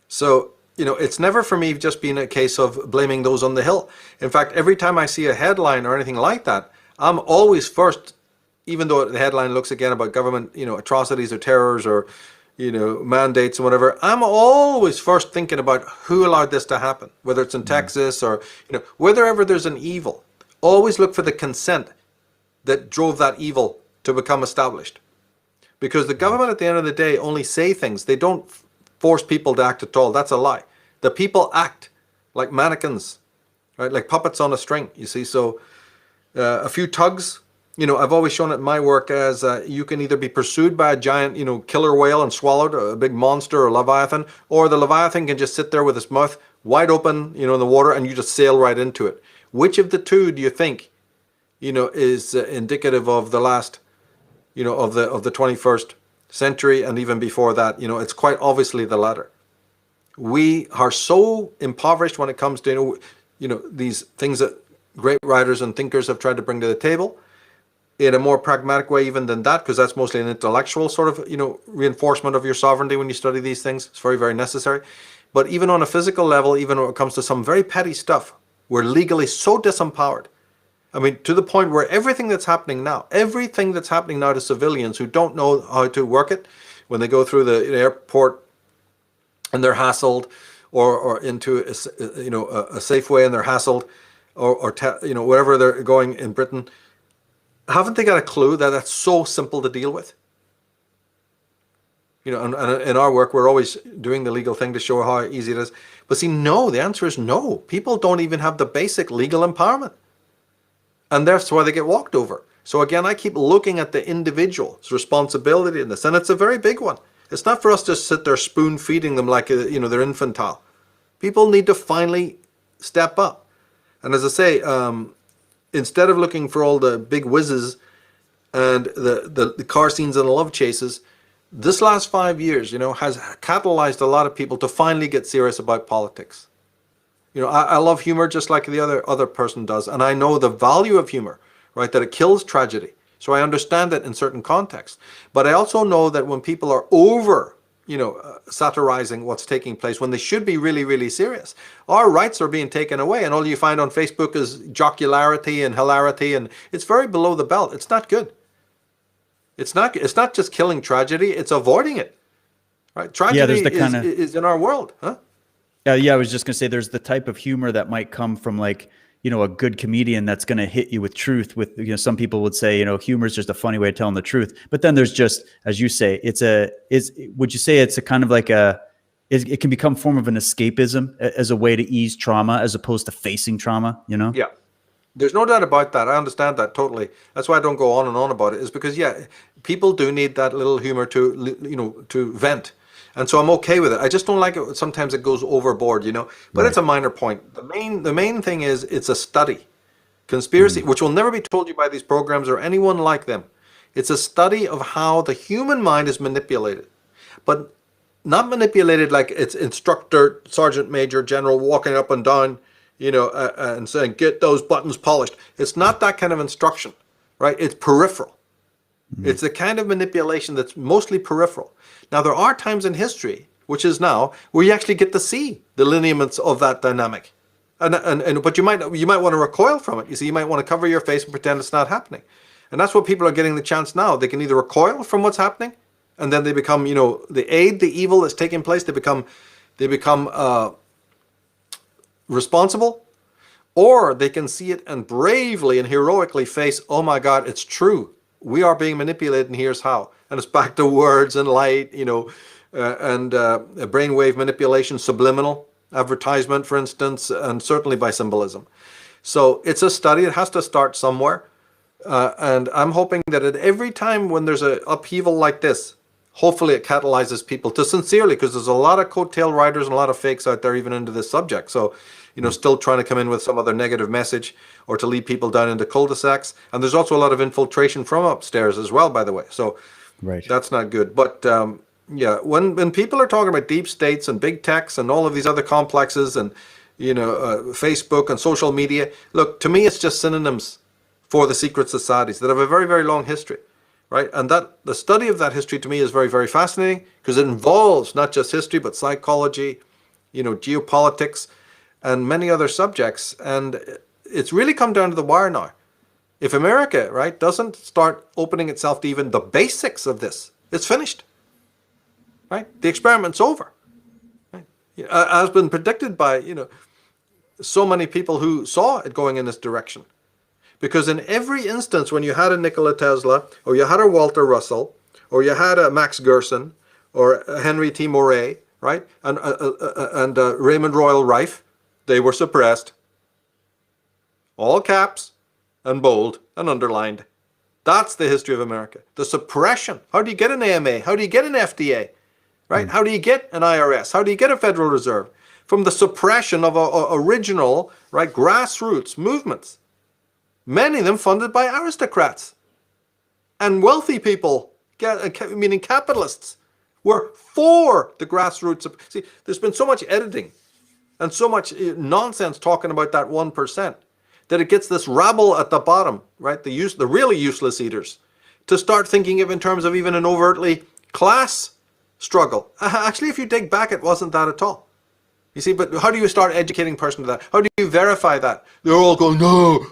So it's never for me just been a case of blaming those on the Hill. In fact, every time I see a headline or anything like that, I'm always first, even though the headline looks again about government, atrocities or terrors or, mandates or whatever, I'm always first thinking about who allowed this to happen, whether it's in Texas or, wherever there's an evil. Always look for the consent that drove that evil to become established. Because the government at the end of the day only say things. They don't force people to act at all. That's a lie. The people act like mannequins, right? Like puppets on a string, you see. So a few tugs I've always shown it in my work as you can either be pursued by a giant, killer whale and swallowed, a big monster or leviathan, or the leviathan can just sit there with its mouth wide open, in the water, and you just sail right into it. Which of the two do you think, is indicative of the last, of the 21st century and even before that? It's quite obviously the latter. We are so impoverished when it comes to, these things that great writers and thinkers have tried to bring to the table, in a more pragmatic way even than that, because that's mostly an intellectual sort of, reinforcement of your sovereignty when you study these things. It's very, very necessary. But even on a physical level, even when it comes to some very petty stuff, we're legally so disempowered. I mean, to the point where everything that's happening now to civilians who don't know how to work it, when they go through the airport and they're hassled, or into a Safeway and they're hassled, or wherever they're going in Britain, haven't they got a clue that that's so simple to deal with? And in our work, we're always doing the legal thing to show how easy it is. But see, no, the answer is no. People don't even have the basic legal empowerment. And that's why they get walked over. So again, I keep looking at the individual's responsibility in this, and it's a very big one. It's not for us to sit there spoon feeding them like, they're infantile. People need to finally step up. And as I say, instead of looking for all the big whizzes and the car scenes and the love chases, this last 5 years, has catalyzed a lot of people to finally get serious about politics. I love humor just like the other person does, and I know the value of humor, right? That it kills tragedy. So I understand that in certain contexts. But I also know that when people are over, satirizing what's taking place, when they should be really, really serious, our rights are being taken away, and all you find on Facebook is jocularity and hilarity, and it's very below the belt. It's not good. It's not just killing tragedy, it's avoiding it. Right? Tragedy is in our world, huh? Yeah, I was just going to say there's the type of humor that might come from a good comedian that's going to hit you with truth. With some people would say humor is just a funny way of telling the truth. But then there's just, as you say, would you say it's a kind of it can become form of an escapism as a way to ease trauma as opposed to facing trauma? Yeah, there's no doubt about that. I understand that totally. That's why I don't go on and on about it. Is because people do need that little humor to vent. And so I'm okay with it. I just don't like it. Sometimes it goes overboard, but right. It's a minor point. The main thing is it's a study. Conspiracy, which will never be told you by these programs or anyone like them. It's a study of how the human mind is manipulated, but not manipulated like it's instructor, sergeant, major, general walking up and down, and saying, get those buttons polished. It's not that kind of instruction, right? It's peripheral. It's the kind of manipulation that's mostly peripheral. Now, there are times in history, which is now, where you actually get to see the lineaments of that dynamic. But you might want to recoil from it. You see, you might want to cover your face and pretend it's not happening. And that's what people are getting the chance now. They can either recoil from what's happening, and then they become, they aid the evil that's taking place. They become responsible, or they can see it and bravely and heroically face, oh my God, it's true. We are being manipulated, and here's how. And it's back to words and light, and brainwave manipulation, subliminal advertisement, for instance, and certainly by symbolism. So it's a study. It has to start somewhere. And I'm hoping that at every time when there's an upheaval like this, hopefully it catalyzes people to sincerely, because there's a lot of coattail riders and a lot of fakes out there even into this subject. So, still trying to come in with some other negative message or to lead people down into cul-de-sacs. And there's also a lot of infiltration from upstairs as well, by the way. So right. That's not good. But when people are talking about deep states and big techs and all of these other complexes and, Facebook and social media, look, to me, it's just synonyms for the secret societies that have a very, very long history. Right? And that the study of that history to me is very, very fascinating, because it involves not just history, but psychology, geopolitics, and many other subjects. And it's really come down to the wire now. If America, right, doesn't start opening itself to even the basics of this, it's finished. Right? The experiment's over. Right? As been predicted by, so many people who saw it going in this direction. Because in every instance, when you had a Nikola Tesla, or you had a Walter Russell, or you had a Max Gerson, or a Henry T. Moray, right, and Raymond Royal Rife, they were suppressed. All caps, and bold, and underlined. That's the history of America. The suppression. How do you get an AMA? How do you get an FDA? Right? How do you get an IRS? How do you get a Federal Reserve? From the suppression of original, right, grassroots movements. Many of them funded by aristocrats and wealthy people, meaning capitalists, were for the grassroots. See, there's been so much editing and so much nonsense talking about that 1% that it gets this rabble at the bottom, right? The really useless eaters, to start thinking of in terms of even an overtly class struggle. Actually, if you dig back, it wasn't that at all. You see, but how do you start educating a person to that? How do you verify that? They're all going, no,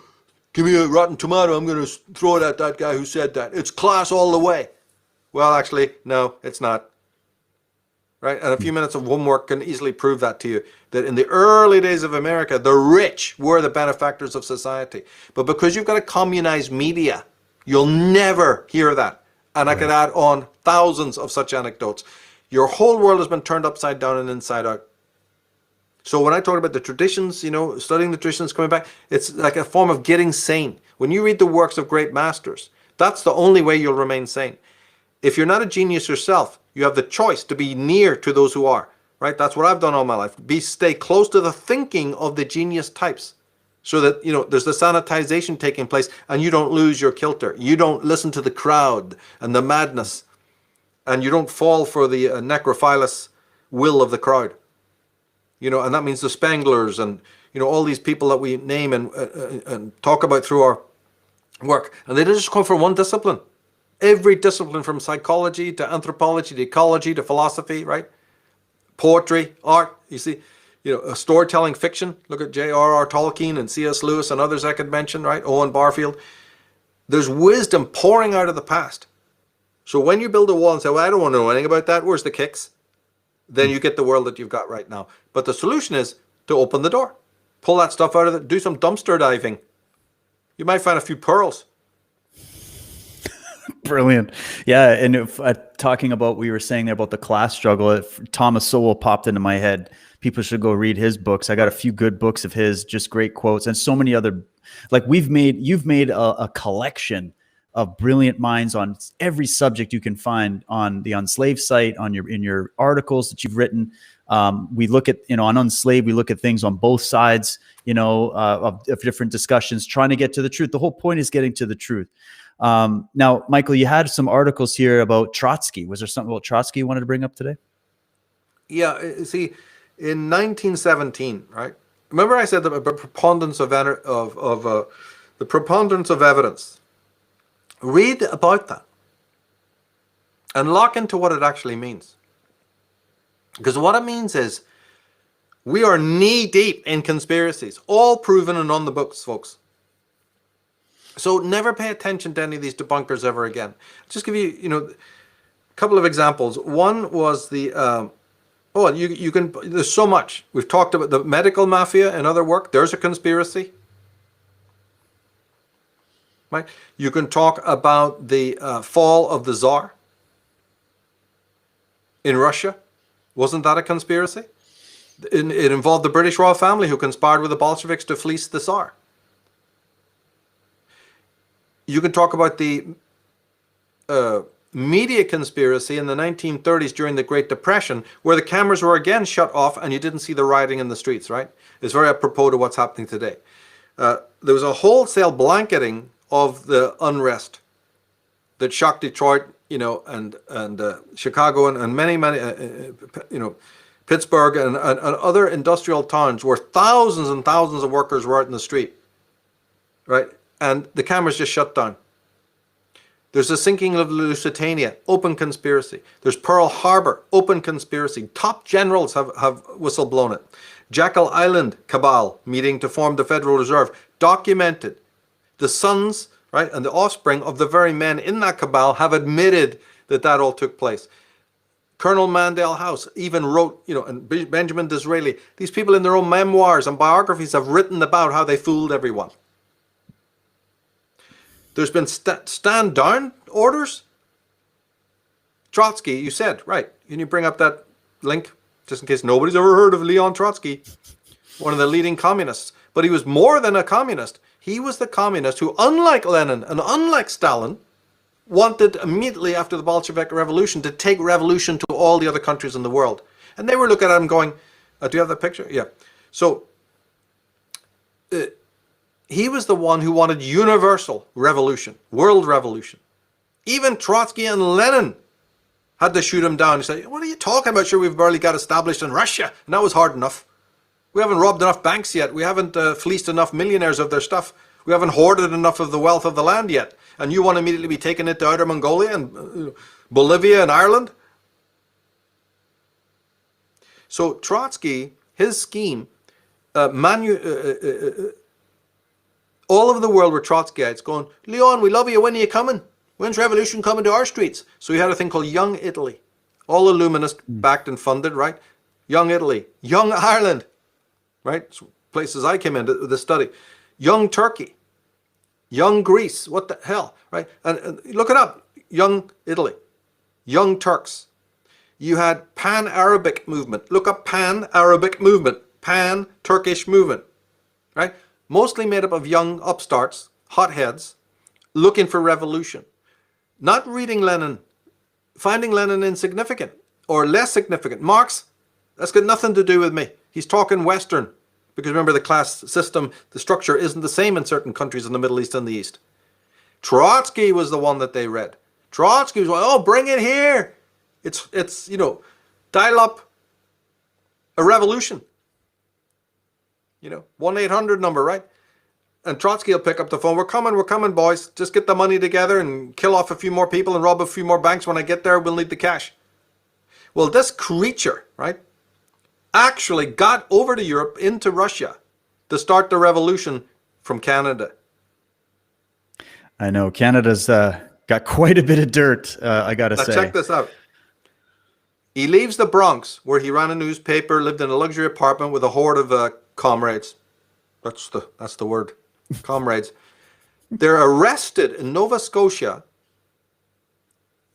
give me a rotten tomato, I'm going to throw it at that guy who said that. It's class all the way. Well, actually, no, it's not. Right? And a few minutes of homework can easily prove that to you, that in the early days of America, the rich were the benefactors of society. But because you've got a communized media, you'll never hear that. And I could add on thousands of such anecdotes. Your whole world has been turned upside down and inside out. So when I talk about the traditions, you know, studying the traditions, coming back, it's like a form of getting sane. When you read the works of great masters, that's the only way you'll remain sane. If you're not a genius yourself, you have the choice to be near to those who are, right? That's what I've done all my life. Stay close to the thinking of the genius types so that, you know, there's the sanitization taking place and you don't lose your kilter. You don't listen to the crowd and the madness, and you don't fall for the necrophilous will of the crowd. You know, and that means the Spanglers and, you know, all these people that we name and talk about through our work. And they just come from one discipline. Every discipline, from psychology to anthropology to ecology to philosophy, right? Poetry, art, you see, you know, storytelling, fiction. Look at J.R.R. Tolkien and C.S. Lewis and others I could mention, right? Owen Barfield. There's wisdom pouring out of the past. So when you build a wall and say, well, I don't want to know anything about that, where's the kicks? Then you get the world that you've got right now. But the solution is to open the door. Pull that stuff out of it. Do some dumpster diving. You might find a few pearls. Brilliant. Yeah. And if, talking about, we were saying there about the class struggle, Thomas Sowell popped into my head. People should go read his books. I got a few good books of his, just great quotes, and so many other, like you've made a collection of brilliant minds on every subject you can find on the Unslaved site, in your articles that you've written. We look at, you know, on Unslaved, we look at things on both sides, you know, of different discussions, trying to get to the truth. The whole point is getting to the truth. Now, Michael, you had some articles here about Trotsky. Was there something about Trotsky you wanted to bring up today? Yeah, see, in 1917, right? Remember I said the preponderance of evidence. Read about that and lock into what it actually means. Because what it means is we are knee deep in conspiracies, all proven and on the books, folks. So never pay attention to any of these debunkers ever again. I'll just give you, you know, a couple of examples. One was the, you can, there's so much. We've talked about the medical mafia and other work. There's a conspiracy. Right? You can talk about the fall of the Tsar in Russia. Wasn't that a conspiracy? It involved the British royal family who conspired with the Bolsheviks to fleece the Tsar. You can talk about the media conspiracy in the 1930s during the Great Depression, where the cameras were again shut off and you didn't see the rioting in the streets, right? It's very apropos to what's happening today. There was a wholesale blanketing of the unrest that shocked Detroit, you know, and Chicago and many, you know, Pittsburgh and other industrial towns where thousands and thousands of workers were out in the street, right? And the cameras just shut down. There's the sinking of Lusitania, open conspiracy. There's Pearl Harbor, open conspiracy. Top generals have whistleblown it. Jekyll Island cabal meeting to form the Federal Reserve, documented. The sons, right, and the offspring of the very men in that cabal have admitted that that all took place. Colonel Mandel House even wrote, you know, and Benjamin Disraeli, these people in their own memoirs and biographies have written about how they fooled everyone. There's been stand down orders. Trotsky, you said, right, can you bring up that link, just in case nobody's ever heard of Leon Trotsky, one of the leading communists. But he was more than a communist. He was the communist who, unlike Lenin and unlike Stalin, wanted immediately after the Bolshevik Revolution to take revolution to all the other countries in the world. And they were looking at him going, do you have that picture? Yeah. So he was the one who wanted universal revolution, world revolution. Even Trotsky and Lenin had to shoot him down. He said, what are you talking about? Sure, we've barely got established in Russia. And that was hard enough. We haven't robbed enough banks yet. We haven't fleeced enough millionaires of their stuff. We haven't hoarded enough of the wealth of the land yet. And you want to immediately be taking it to outer Mongolia and Bolivia and Ireland? So Trotsky, his scheme, all over the world were Trotskyites going, Leon, we love you. When are you coming? When's revolution coming to our streets? So he had a thing called Young Italy. All Illuminist backed and funded, right? Young Italy. Young Ireland. Right? So places I came into the study. Young Turkey. Young Greece. What the hell? Right? And look it up. Young Italy. Young Turks. You had Pan-Arabic movement. Look up Pan-Arabic movement. Pan-Turkish movement. Right? Mostly made up of young upstarts, hotheads, looking for revolution. Not reading Lenin, finding Lenin insignificant or less significant. Marx, that's got nothing to do with me. He's talking Western. Because remember, the class system, the structure isn't the same in certain countries in the Middle East and the East. Trotsky was the one that they read. Trotsky was like, oh, bring it here. It's dial up a revolution. 1-800 number, right? And Trotsky will pick up the phone. We're coming, boys. Just get the money together and kill off a few more people and rob a few more banks. When I get there, we'll need the cash. Well, this creature, right, actually got over to Europe, into Russia, to start the revolution from Canada. I know. Canada's got quite a bit of dirt, I got to say. Check this out. He leaves the Bronx, where he ran a newspaper, lived in a luxury apartment with a horde of comrades. That's the word. Comrades. They're arrested in Nova Scotia,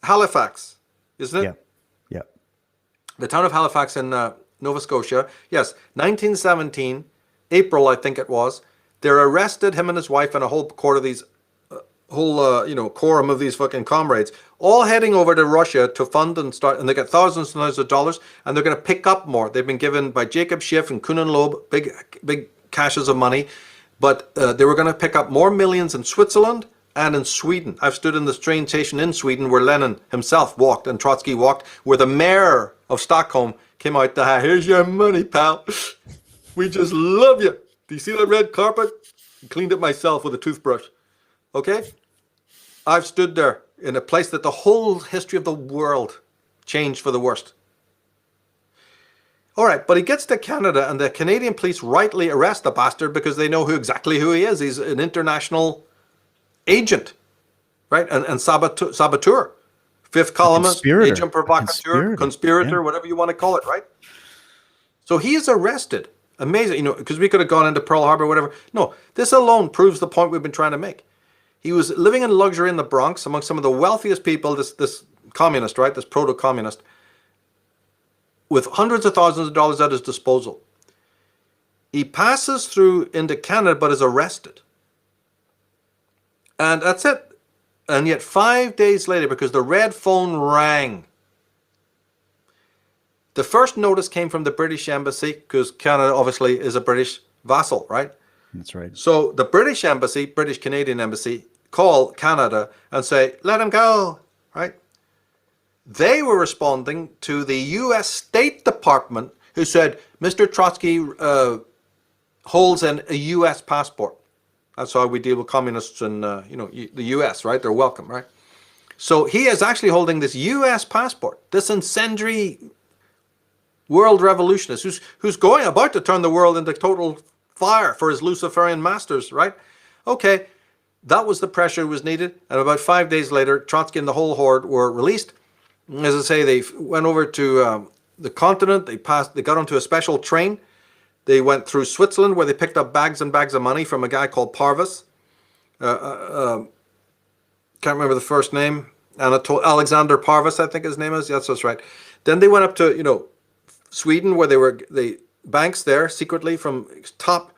Halifax, isn't it? Yeah. Yeah. The town of Halifax in Nova Scotia. Yes, 1917, April, I think it was. They're arrested, him and his wife, and a whole court of these, quorum of these fucking comrades, all heading over to Russia to fund and start, and they get thousands and thousands of dollars, and they're going to pick up more. They've been given by Jacob Schiff and Kuhn and Loeb big caches of money, but they were going to pick up more millions in Switzerland and in Sweden. I've stood in the train station in Sweden where Lenin himself walked and Trotsky walked, where the mayor of Stockholm came out to, here's your money, pal. We just love you. Do you see that red carpet? I cleaned it myself with a toothbrush. Okay? I've stood there in a place that the whole history of the world changed for the worst. All right, but he gets to Canada, and the Canadian police rightly arrest the bastard because they know exactly who he is. He's an international agent, right? And saboteur, fifth columnist, agent provocateur, conspirator, whatever you want to call it, right? So he is arrested. Amazing, because we could have gone into Pearl Harbor, whatever. No, this alone proves the point we've been trying to make. He was living in luxury in the Bronx among some of the wealthiest people, this communist, right? This proto-communist, with hundreds of thousands of dollars at his disposal. He passes through into Canada, but is arrested. And that's it. And yet 5 days later, because the red phone rang, the first notice came from the British Embassy, because Canada obviously is a British vassal, right? That's right. So the British Embassy, British Canadian Embassy, call Canada and say, let him go, right? They were responding to the U.S. State Department, who said, Mr. Trotsky holds a U.S. passport. That's how we deal with communists in the U.S., right? They're welcome, right? So he is actually holding this U.S. passport, this incendiary world revolutionist who's about to turn the world into total fire for his Luciferian masters, right? Okay, that was the pressure that was needed. And about 5 days later, Trotsky and the whole horde were released. As I say, they went over to the continent. They got onto a special train. They went through Switzerland, where they picked up bags and bags of money from a guy called Parvis. Can't remember the first name. Alexander Parvis, I think his name is. Yes, that's right. Then they went up to Sweden, where they banks there secretly from top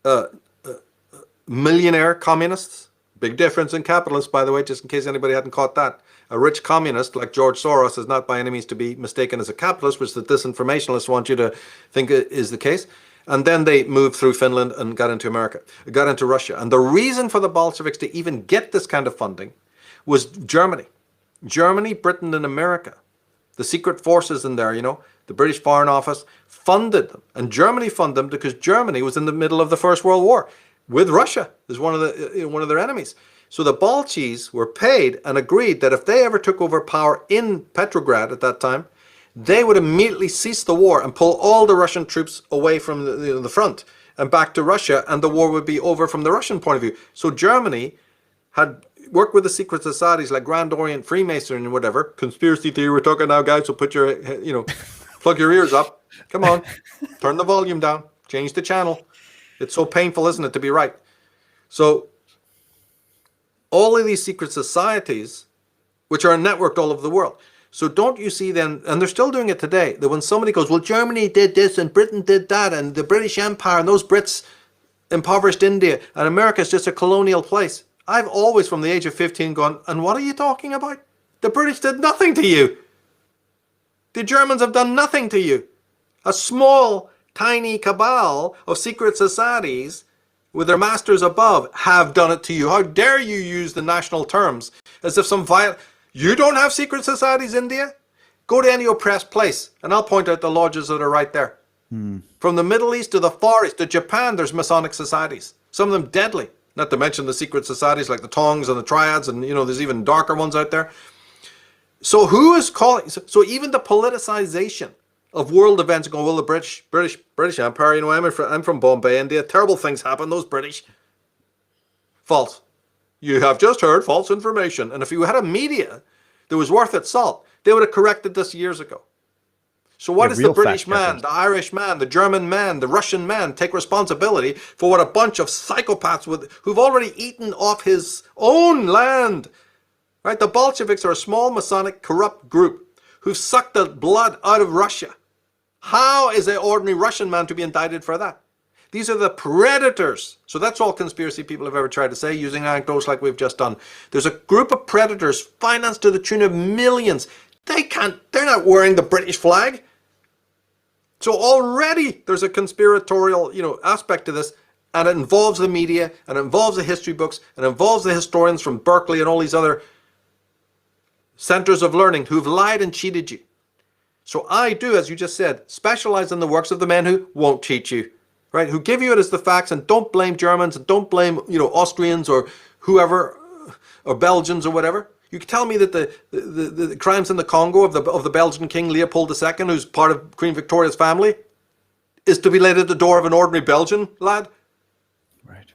uh, millionaire communists. Big difference in capitalists, by the way, just in case anybody hadn't caught that. A rich communist like George Soros is not by any means to be mistaken as a capitalist, which the disinformationalists want you to think is the case. And then they moved through Finland and got into America, got into Russia. And the reason for the Bolsheviks to even get this kind of funding was Germany. Germany, Britain, and America. The secret forces in there, the British Foreign Office funded them. And Germany funded them because Germany was in the middle of the First World War with Russia as one of their enemies. So the Baltchis were paid and agreed that if they ever took over power in Petrograd at that time, they would immediately cease the war and pull all the Russian troops away from the front and back to Russia, and the war would be over from the Russian point of view. So Germany had worked with the secret societies like Grand Orient Freemasonry and whatever. Conspiracy theory we're talking now, guys, so put your, plug your ears up. Come on, turn the volume down, change the channel. It's so painful, isn't it, to be right? So all of these secret societies, which are networked all over the world. So don't you see then, and they're still doing it today, that when somebody goes, well, Germany did this and Britain did that and the British Empire and those Brits impoverished India and America is just a colonial place. I've always, from the age of 15, gone, and what are you talking about? The British did nothing to you. The Germans have done nothing to you. A small, tiny cabal of secret societies with their masters above have done it to you. How dare you use the national terms as if some violent... You don't have secret societies, India? Go to any oppressed place, and I'll point out the lodges that are right there. From the Middle East to the Far East to Japan, there's Masonic societies. Some of them deadly. Not to mention the secret societies like the Tongs and the Triads, and there's even darker ones out there. So who is calling? So even the politicization of world events going, well, the British Empire, I'm from Bombay, India. Terrible things happen, those British. False. You have just heard false information. And if you had a media that was worth its salt, they would have corrected this years ago. So why does the British man, the Irish man, the German man, the Russian man take responsibility for what a bunch of psychopaths who've already eaten off his own land? Right? The Bolsheviks are a small Masonic corrupt group who've sucked the blood out of Russia. How is an ordinary Russian man to be indicted for that? These are the predators. So that's all conspiracy people have ever tried to say, using anecdotes like we've just done. There's a group of predators financed to the tune of millions. They're not wearing the British flag. So already there's a conspiratorial, aspect to this, and it involves the media, and it involves the history books, and it involves the historians from Berkeley and all these other centers of learning who've lied and cheated you. So I do, as you just said, specialize in the works of the men who won't cheat you, right? Who give you it as the facts and don't blame Germans and don't blame, Austrians or whoever, or Belgians or whatever. You can tell me that the crimes in the Congo of the Belgian King Leopold II, who's part of Queen Victoria's family, is to be laid at the door of an ordinary Belgian lad? Right.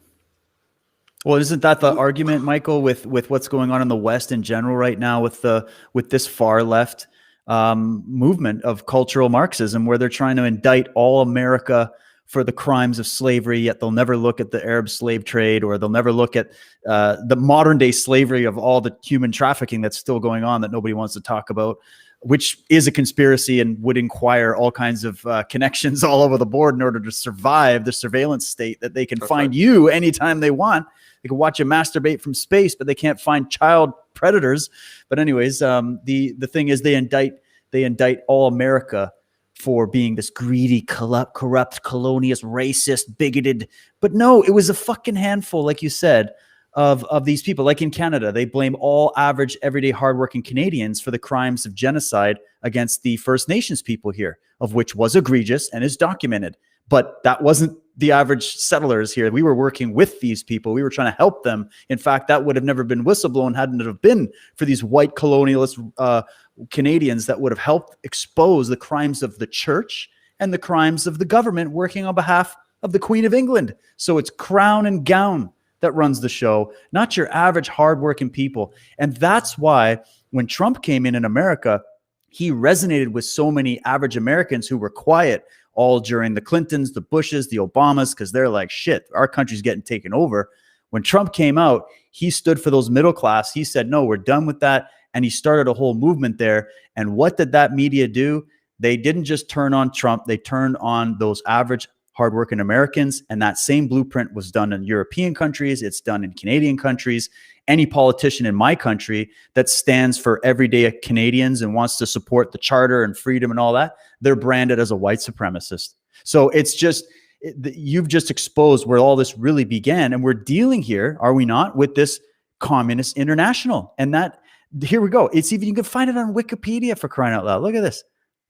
Well, isn't that the argument, Michael, with what's going on in the West in general right now with this far left movement of cultural Marxism, where they're trying to indict all America for the crimes of slavery, yet they'll never look at the Arab slave trade, or they'll never look at the modern day slavery of all the human trafficking that's still going on that nobody wants to talk about, which is a conspiracy and would inquire all kinds of connections all over the board in order to survive the surveillance state that they can find you anytime they want. They can watch you masturbate from space, but they can't find child predators. But anyways, the thing is they indict all America for being this greedy, corrupt, colonialist, racist, bigoted. But no, it was a fucking handful, like you said, of these people. Like in Canada, they blame all average, everyday, hardworking Canadians for the crimes of genocide against the First Nations people here, of which was egregious and is documented. But that wasn't the average settlers here. We were working with these people. We were trying to help them. In fact, that would have never been whistleblown hadn't it have been for these white colonialist Canadians that would have helped expose the crimes of the church and the crimes of the government working on behalf of the Queen of England. So it's crown and gown that runs the show, not your average hardworking people. And that's why when Trump came in America, he resonated with so many average Americans who were quiet all during the Clintons, the Bushes, the Obamas, because they're like, shit, our country's getting taken over. When Trump came out, he stood for those middle class. He said, no, we're done with that. And he started a whole movement there. And what did that media do? They didn't just turn on Trump. They turned on those average, hardworking Americans. And that same blueprint was done in European countries. It's done in Canadian countries. Any politician in my country that stands for everyday Canadians and wants to support the charter and freedom and all that, they're branded as a white supremacist. So it's just, you've just exposed where all this really began. And we're dealing here, are we not, with this Communist International. And that, here we go. It's even, you can find it on Wikipedia, for crying out loud. Look at this.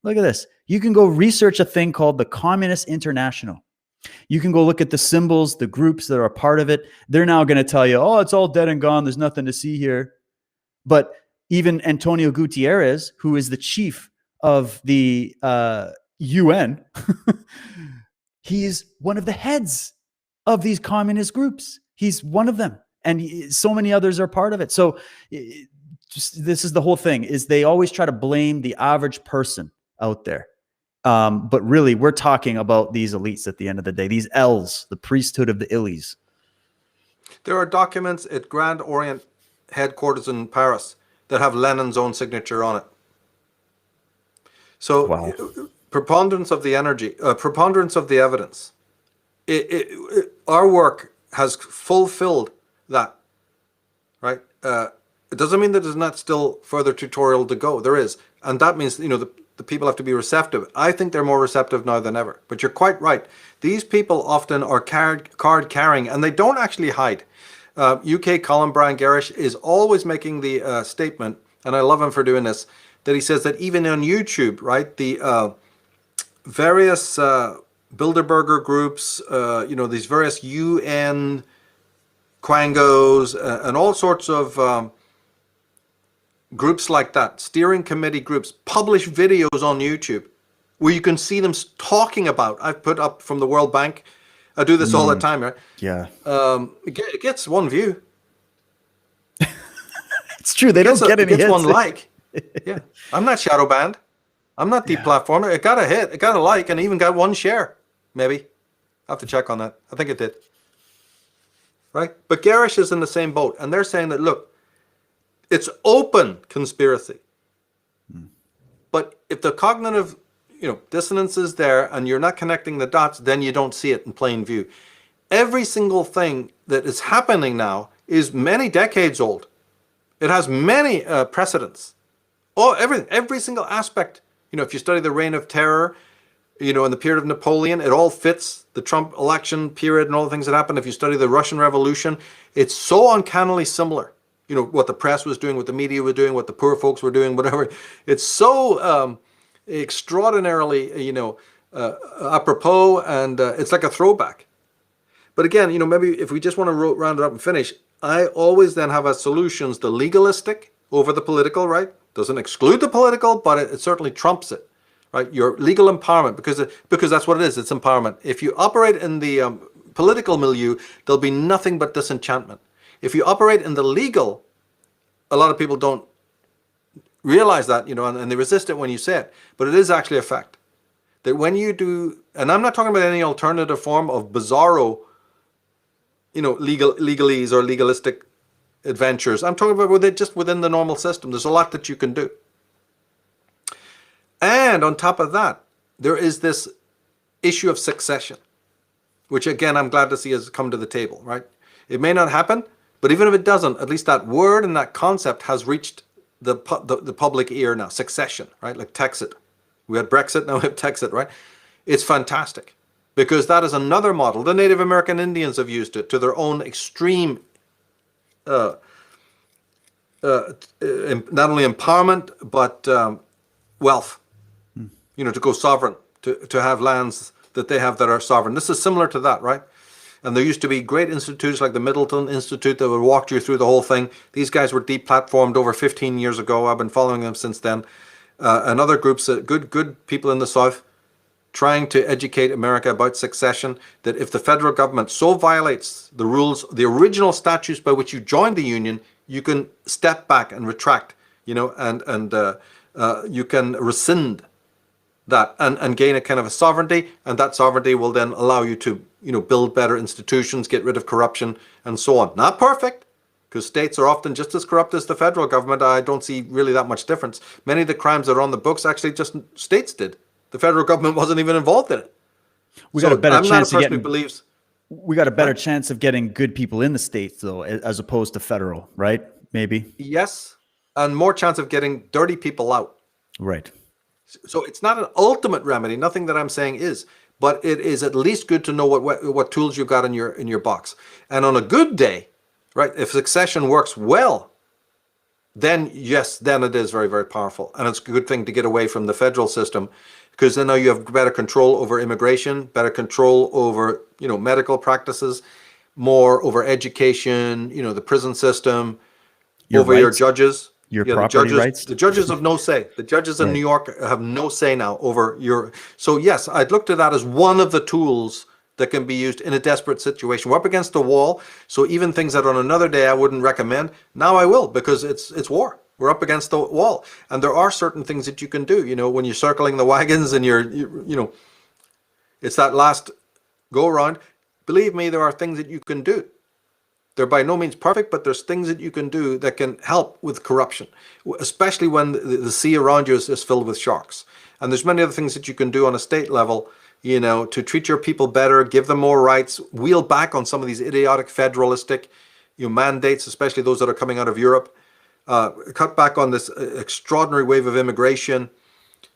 Look at this. You can go research a thing called the Communist International. You can go look at the symbols, the groups that are a part of it. They're now going to tell you, oh, it's all dead and gone. There's nothing to see here. But even Antonio Gutierrez, who is the chief of the UN, he's one of the heads of these communist groups. He's one of them. And so many others are part of it. So this is the whole thing, is they always try to blame the average person out there. But really, we're talking about these elites at the end of the day, these L's, the priesthood of the illies. There are documents at Grand Orient headquarters in Paris that have Lenin's own signature on it. So, wow. Preponderance of the energy, preponderance of the evidence. Our work has fulfilled that, right? It doesn't mean that there's not still further tutorial to go. There is. And that means, you know, the people have to be receptive. I think they're more receptive now than ever. But you're quite right. These people often are card carrying, and they don't actually hide. UK column Brian Garish is always making the statement, and I love him for doing this, that he says that even on YouTube, right, the various Bilderberger groups, you know, these various UN quangos and all sorts of groups like that, steering committee groups, publish videos on YouTube where you can see them talking about, I've put up from the World Bank, I do this all the time, right? Yeah. It gets one view. It's true, they don't get any hits. It gets one like. Yeah, I'm not shadow banned. I'm not deplatformed. It got a hit, it got a like, and even got one share, maybe. I have to check on that. I think it did. Right? But Garish is in the same boat, and they're saying that, look, it's open conspiracy. But if the cognitive, you know, dissonance is there and you're not connecting the dots, then you don't see it in plain view. Every single thing that is happening now is many decades old. It has many precedents. Oh, every single aspect. You know, if you study the Reign of Terror, you know, in the period of Napoleon, it all fits the Trump election period and all the things that happened. If you study the Russian Revolution, it's so uncannily similar. You know, what the press was doing, what the media was doing, what the poor folks were doing, whatever. It's so extraordinarily, you know, apropos, and it's like a throwback. But again, you know, maybe if we just want to round it up and finish, I always then have as solutions the legalistic over the political, right? Doesn't exclude the political, but it certainly trumps it, right? Your legal empowerment, because that's what it is, it's empowerment. If you operate in the political milieu, there'll be nothing but disenchantment. If you operate in the legal, a lot of people don't realize that, you know, and they resist it when you say it, but it is actually a fact that when you do, and I'm not talking about any alternative form of bizarro, you know, legalese or legalistic adventures. I'm talking about just within the normal system. There's a lot that you can do. And on top of that, there is this issue of succession, which again, I'm glad to see has come to the table, right? It may not happen, but even if it doesn't, at least that word and that concept has reached the public ear now. Succession, right? Like Texit. We had Brexit, now we have Texit, right? It's fantastic because that is another model. The Native American Indians have used it to their own extreme, not only empowerment, but wealth. You know, to go sovereign, to have lands that they have that are sovereign. This is similar to that, right? And there used to be great institutes like the Middleton Institute that would walk you through the whole thing. These guys were deplatformed over 15 years ago. I've been following them since then. And other groups, good people in the South, trying to educate America about succession, that if the federal government so violates the rules, the original statutes by which you joined the Union, you can step back and retract, you know, and you can rescind that and gain a kind of a sovereignty, and that sovereignty will then allow you to, you know, build better institutions, get rid of corruption, and so on. Not perfect, because states are often just as corrupt as the federal government. I don't see really that much difference. Many of the crimes that are on the books actually just states did. The federal government wasn't even involved in it. We got a So better I'm not a chance of person who getting believes. we got a Huh? better chance of getting good people in the states though, as opposed to federal, right? Maybe. Yes, and more chance of getting dirty people out. Right. So it's not an ultimate remedy. Nothing that I'm saying is, but it is at least good to know what tools you've got in your box. And on a good day, right, if succession works well, then yes, then it is very, very powerful. And it's a good thing to get away from the federal system, because then now you have better control over immigration, better control over, medical practices, more over education, the prison system, Your over your rights, judges. your Yeah, property rights. the judges have no say. The judges in New Right. York have no say now over your. So yes, I'd looked at that as one of the tools that can be used in a desperate situation. We're up against the wall, so even things that on another day I wouldn't recommend, now I will, because it's war. We're up against the wall, and there are certain things that you can do. When you're circling the wagons and it's that last go around. Believe me, there are things that you can do. They're by no means perfect, but there's things that you can do that can help with corruption, especially when the sea around you is filled with sharks. And there's many other things that you can do on a state level, to treat your people better, give them more rights, wheel back on some of these idiotic federalistic, mandates, especially those that are coming out of Europe, cut back on this extraordinary wave of immigration.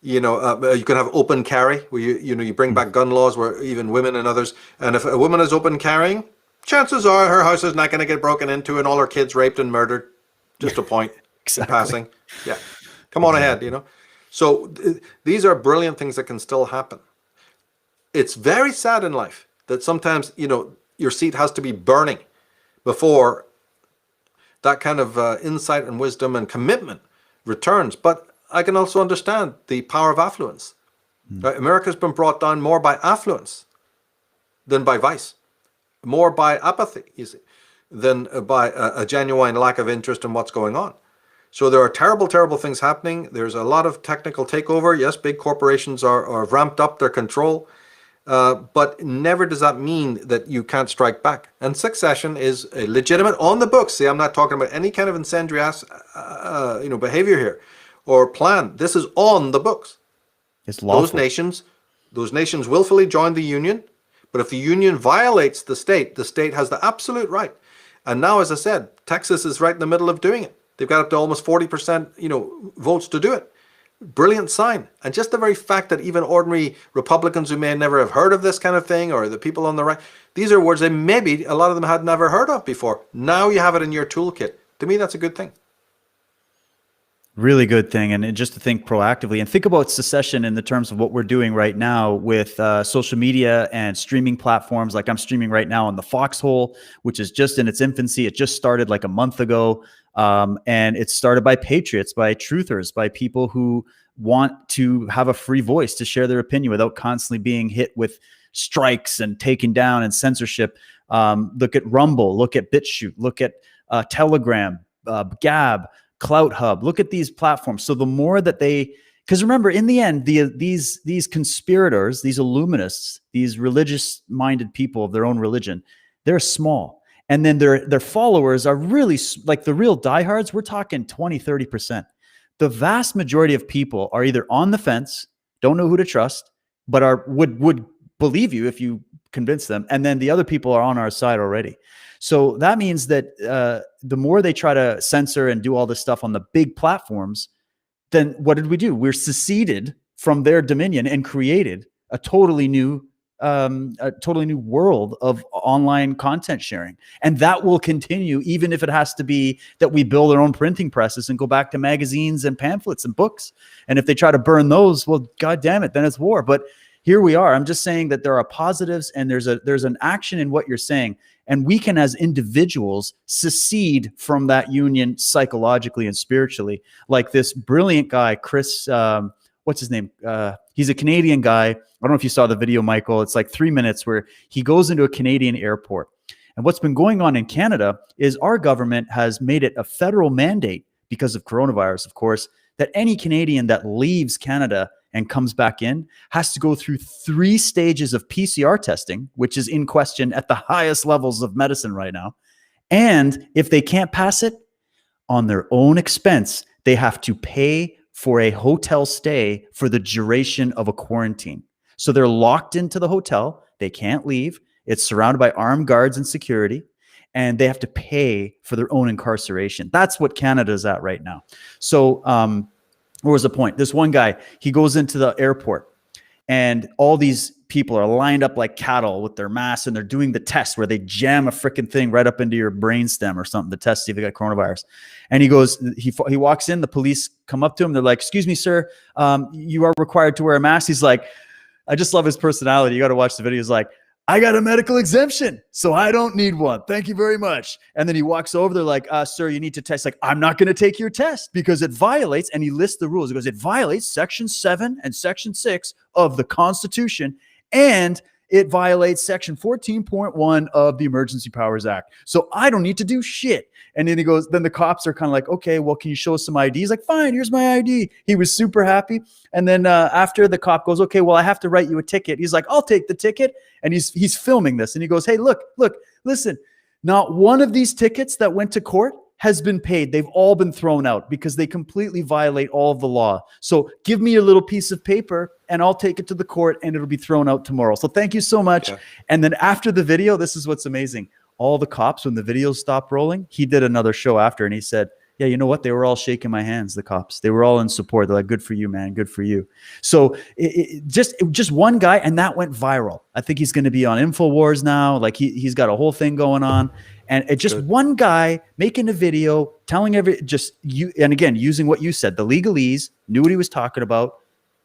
You can have open carry, where you bring back gun laws where even women and others. And if a woman is open carrying, chances are her house is not going to get broken into and all her kids raped and murdered. Just a point in Exactly. passing. Yeah, come on ahead. So these are brilliant things that can still happen. It's very sad in life that sometimes your seat has to be burning before that kind of insight and wisdom and commitment returns. But I can also understand the power of affluence. Right? America's been brought down more by affluence than by vice, more by apathy, you see, than by a genuine lack of interest in what's going on. So there are terrible, terrible things happening. There's a lot of technical takeover. Yes, big corporations are ramped up their control, but never does that mean that you can't strike back. And succession is a legitimate, on the books. See, I'm not talking about any kind of incendiary, behavior here or plan. This is on the books. It's lawful. Those nations willfully joined the union, but if the union violates the state has the absolute right. And now, as I said, Texas is right in the middle of doing it. They've got up to almost 40%, votes to do it. Brilliant sign. And just the very fact that even ordinary Republicans who may never have heard of this kind of thing, or the people on the right, these are words they maybe a lot of them had never heard of before. Now you have it in your toolkit. To me, that's a good thing. Really good thing. And just to think proactively and think about secession in the terms of what we're doing right now with social media and streaming platforms. Like I'm streaming right now on the Foxhole, which is just in its infancy. It just started like a month ago. And it started by patriots, by truthers, by people who want to have a free voice to share their opinion without constantly being hit with strikes and taken down and censorship. Look at Rumble, look at BitChute, look at Telegram, Gab, Clout Hub. Look at these platforms. So the more that because remember, in the end, these conspirators, these illuminists, these religious-minded people of their own religion, they're small. And then their followers are really, like the real diehards, we're talking 20, 30%. The vast majority of people are either on the fence, don't know who to trust, but would believe you if you convince them. And then the other people are on our side already. So that means that the more they try to censor and do all this stuff on the big platforms, then what did we do? We're seceded from their dominion and created a totally new world of online content sharing. And that will continue, even if it has to be that we build our own printing presses and go back to magazines and pamphlets and books. And if they try to burn those, well, God damn it, then it's war. But here we are. I'm just saying that there are positives and there's an action in what you're saying. And we can, as individuals, secede from that union psychologically and spiritually. Like this brilliant guy, Chris, what's his name? He's a Canadian guy. I don't know if you saw the video, Michael. It's like 3 minutes where he goes into a Canadian airport. And what's been going on in Canada is our government has made it a federal mandate, because of coronavirus, of course, that any Canadian that leaves Canada and comes back in has to go through 3 stages of PCR testing, which is in question at the highest levels of medicine right now. And if they can't pass it, on their own expense, they have to pay for a hotel stay for the duration of a quarantine. So they're locked into the hotel. They can't leave. It's surrounded by armed guards and security, and they have to pay for their own incarceration. That's what Canada's at right now. So where was the point? This one guy, he goes into the airport, and all these people are lined up like cattle with their masks, and they're doing the test where they jam a freaking thing right up into your brainstem or something to test see if they got coronavirus. And he goes, he walks in, the police come up to him. They're like, "Excuse me, sir, you are required to wear a mask." He's like, I just love his personality. You got to watch the video. He's like, "I got a medical exemption, so I don't need one. Thank you very much." And then he walks over. They're like, "Sir, you need to test." Like, "I'm not going to take your test because it violates," and he lists the rules. He goes, "It violates Section 7 and Section 6 of the Constitution, and it violates Section 14.1 of the Emergency Powers Act. So I don't need to do shit." And then he goes, then the cops are kind of like, "Okay, well, can you show us some ID?" He's like, "Fine, here's my ID." He was super happy. And then after the cop goes, "Okay, well, I have to write you a ticket." He's like, "I'll take the ticket." And he's filming this. And he goes, "Hey, look, listen, not one of these tickets that went to court has been paid. They've all been thrown out because they completely violate all of the law. So give me your little piece of paper and I'll take it to the court and it'll be thrown out tomorrow. So thank you so much." Yeah. And then after the video, this is what's amazing. All the cops, when the videos stopped rolling, he did another show after and he said, "Yeah, you know what? They were all shaking my hands, the cops. They were all in support. They're like, 'Good for you, man. Good for you.'" So just one guy, and that went viral. I think he's going to be on InfoWars now. Like he's got a whole thing going on. And it just one guy making a video, telling and again, using what you said, the legalese, knew what he was talking about,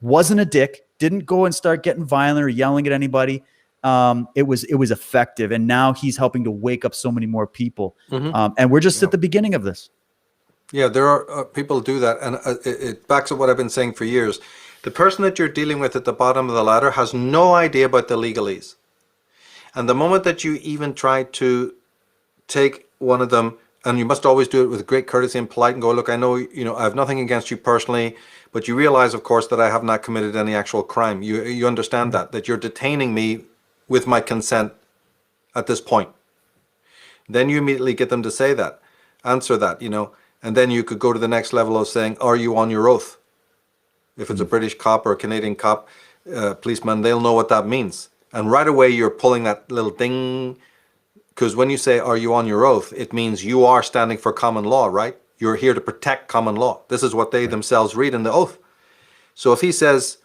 wasn't a dick, didn't go and start getting violent or yelling at anybody. It was effective. And now he's helping to wake up so many more people. And we're just at the beginning of this. Yeah, there are people do that. And it backs up what I've been saying for years. The person that you're dealing with at the bottom of the ladder has no idea about the legalese. And the moment that you even try to take one of them, and you must always do it with great courtesy and polite and go, "Look, I know, I have nothing against you personally, but you realize, of course, that I have not committed any actual crime. You understand that you're detaining me with my consent at this point." Then you immediately get them to say that, answer that, and then you could go to the next level of saying, "Are you on your oath?" If it's a British cop or a Canadian cop, policeman, they'll know what that means. And right away, you're pulling that little ding. Because when you say, "Are you on your oath?" it means you are standing for common law, right? You're here to protect common law. This is what they themselves read in the oath. So if he says,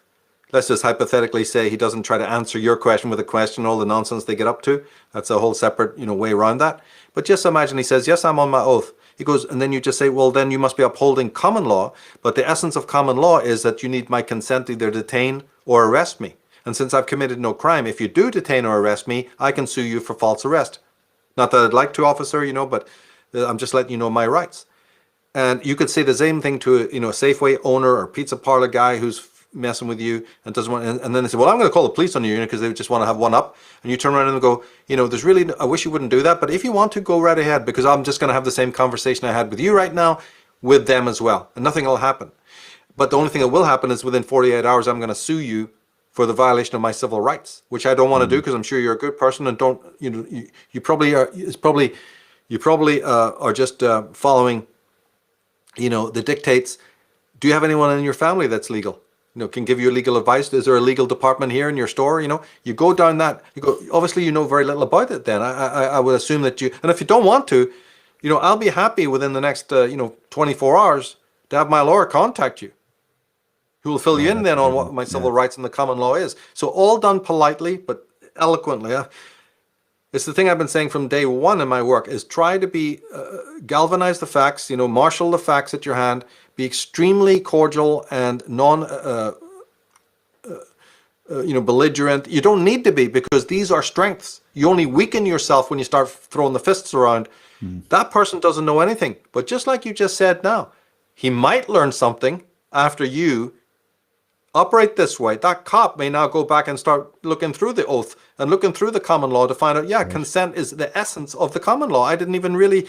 let's just hypothetically say he doesn't try to answer your question with a question, all the nonsense they get up to, that's a whole separate, way around that. But just imagine he says, "Yes, I'm on my oath." He goes, and then you just say, "Well, then you must be upholding common law. But the essence of common law is that you need my consent to either detain or arrest me. And since I've committed no crime, if you do detain or arrest me, I can sue you for false arrest. Not that I'd like to, officer, but I'm just letting you know my rights." And you could say the same thing to a Safeway owner or pizza parlor guy who's messing with you and doesn't want. And then they say, "Well, I'm going to call the police on you," because they just want to have one up. And you turn around and go, "There's really, I wish you wouldn't do that. But if you want to, go right ahead, because I'm just going to have the same conversation I had with you right now with them as well, and nothing will happen. But the only thing that will happen is within 48 hours, I'm going to sue you for the violation of my civil rights, which I don't want to do, because I'm sure you're a good person and don't, you probably are. You probably are just following, the dictates. Do you have anyone in your family that's legal? Can give you legal advice? Is there a legal department here in your store? You go down that. You go. Obviously, you know very little about it. Then I would assume that you. And if you don't want to, I'll be happy within the next 24 hours to have my lawyer contact you, who will fill you in then on what my civil rights and the common law is. So all done politely but eloquently. It's the thing I've been saying from day one in my work, is try to be galvanize the facts, marshal the facts at your hand, be extremely cordial and belligerent. You don't need to be, because these are strengths. You only weaken yourself when you start throwing the fists around. That person doesn't know anything. But just like you just said now, he might learn something after you operate this way. That cop may now go back and start looking through the oath and looking through the common law to find out, consent is the essence of the common law. I didn't even really,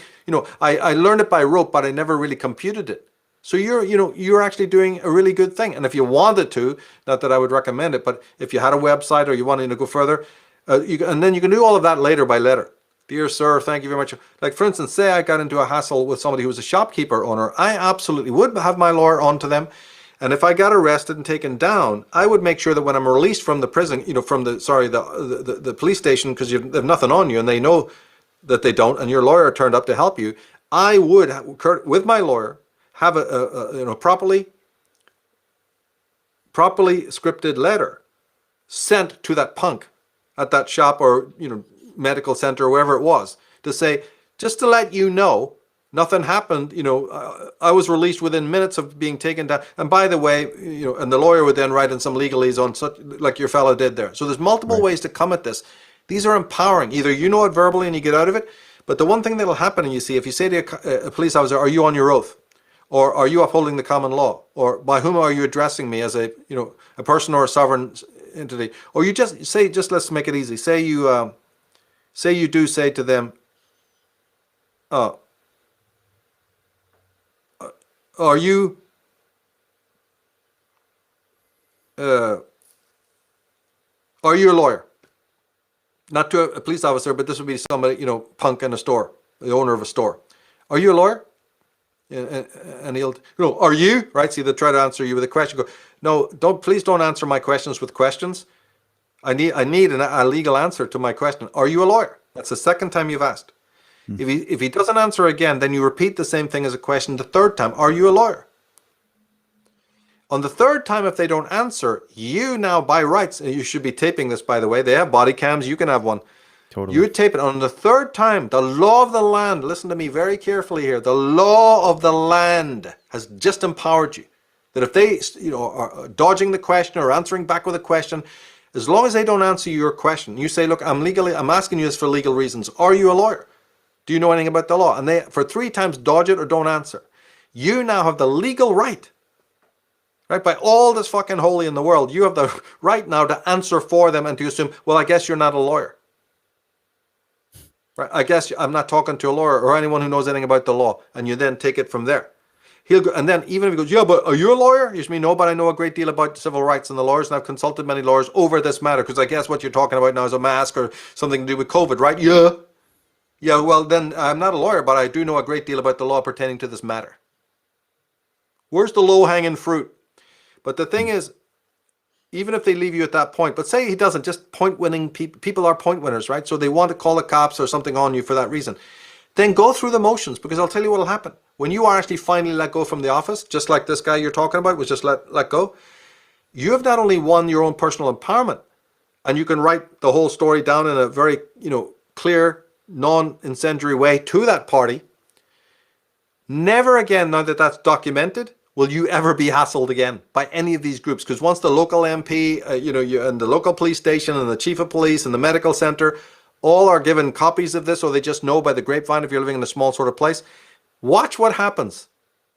I learned it by rote, but I never really computed it. So you're actually doing a really good thing. And if you wanted to, not that I would recommend it, but if you had a website or you wanted to go further, and then you can do all of that later by letter. "Dear sir, thank you very much." Like, for instance, say I got into a hassle with somebody who was a shopkeeper owner. I absolutely would have my lawyer on to them And if I got arrested and taken down, I would make sure that when I'm released from the prison, from the police station, because they have nothing on you and they know that they don't, and your lawyer turned up to help you, I would, with my lawyer, have a properly scripted letter sent to that punk at that shop or medical center or wherever it was, to say, just to let you know, nothing happened. I was released within minutes of being taken down. And by the way, and the lawyer would then write in some legalese on such, like your fellow did there. So there's multiple ways to come at this. These are empowering. Either you know it verbally and you get out of it, but the one thing that'll happen, and you see, if you say to a police officer, "Are you on your oath?" Or "Are you upholding the common law?" Or "By whom are you addressing me as a person or a sovereign entity?" Or you just say, let's make it easy. Say you do say to them, "Are you a lawyer?" Not to a police officer, but this would be somebody, punk in a store, the owner of a store. "Are you a lawyer?" And he'll, "Are you?" Right? See, they try to answer you with a question. Go, "No, please don't answer my questions with questions. I need a legal answer to my question. Are you a lawyer?" That's the second time you've asked. If he doesn't answer again, then you repeat the same thing as a question the third time. "Are you a lawyer?" On the third time, if they don't answer, you now, by rights, and you should be taping this, by the way. They have body cams. You can have one. Totally. You tape it. On the third time, the law of the land, listen to me very carefully here, the law of the land has just empowered you. That if they are dodging the question or answering back with a question, as long as they don't answer your question, you say, "Look, I'm asking you this for legal reasons. Are you a lawyer? Do you know anything about the law?" And they, for 3 times, dodge it or don't answer. You now have the legal right, by all that's fucking holy in the world, you have the right now to answer for them and to assume, "Well, I guess you're not a lawyer. Right? I guess I'm not talking to a lawyer or anyone who knows anything about the law." And you then take it from there. He'll go, and then even if he goes, "Yeah, but are you a lawyer?" You should mean, "No, but I know a great deal about civil rights and the lawyers, and I've consulted many lawyers over this matter, because I guess what you're talking about now is a mask or something to do with COVID, right?" "Yeah." "Yeah, well, then I'm not a lawyer, but I do know a great deal about the law pertaining to this matter." Where's the low-hanging fruit? But the thing is, even if they leave you at that point, but say he doesn't, just point-winning people are point winners, right? So they want to call the cops or something on you for that reason. Then go through the motions, because I'll tell you what will happen. When you are actually finally let go from the office, just like this guy you're talking about was just let go, you have not only won your own personal empowerment, and you can write the whole story down in a very, clear, non-incendiary way to that party. Never again, now that that's documented, will you ever be hassled again by any of these groups. Because once the local MP, and the local police station and the chief of police and the medical center all are given copies of this, or they just know by the grapevine if you're living in a small sort of place, watch what happens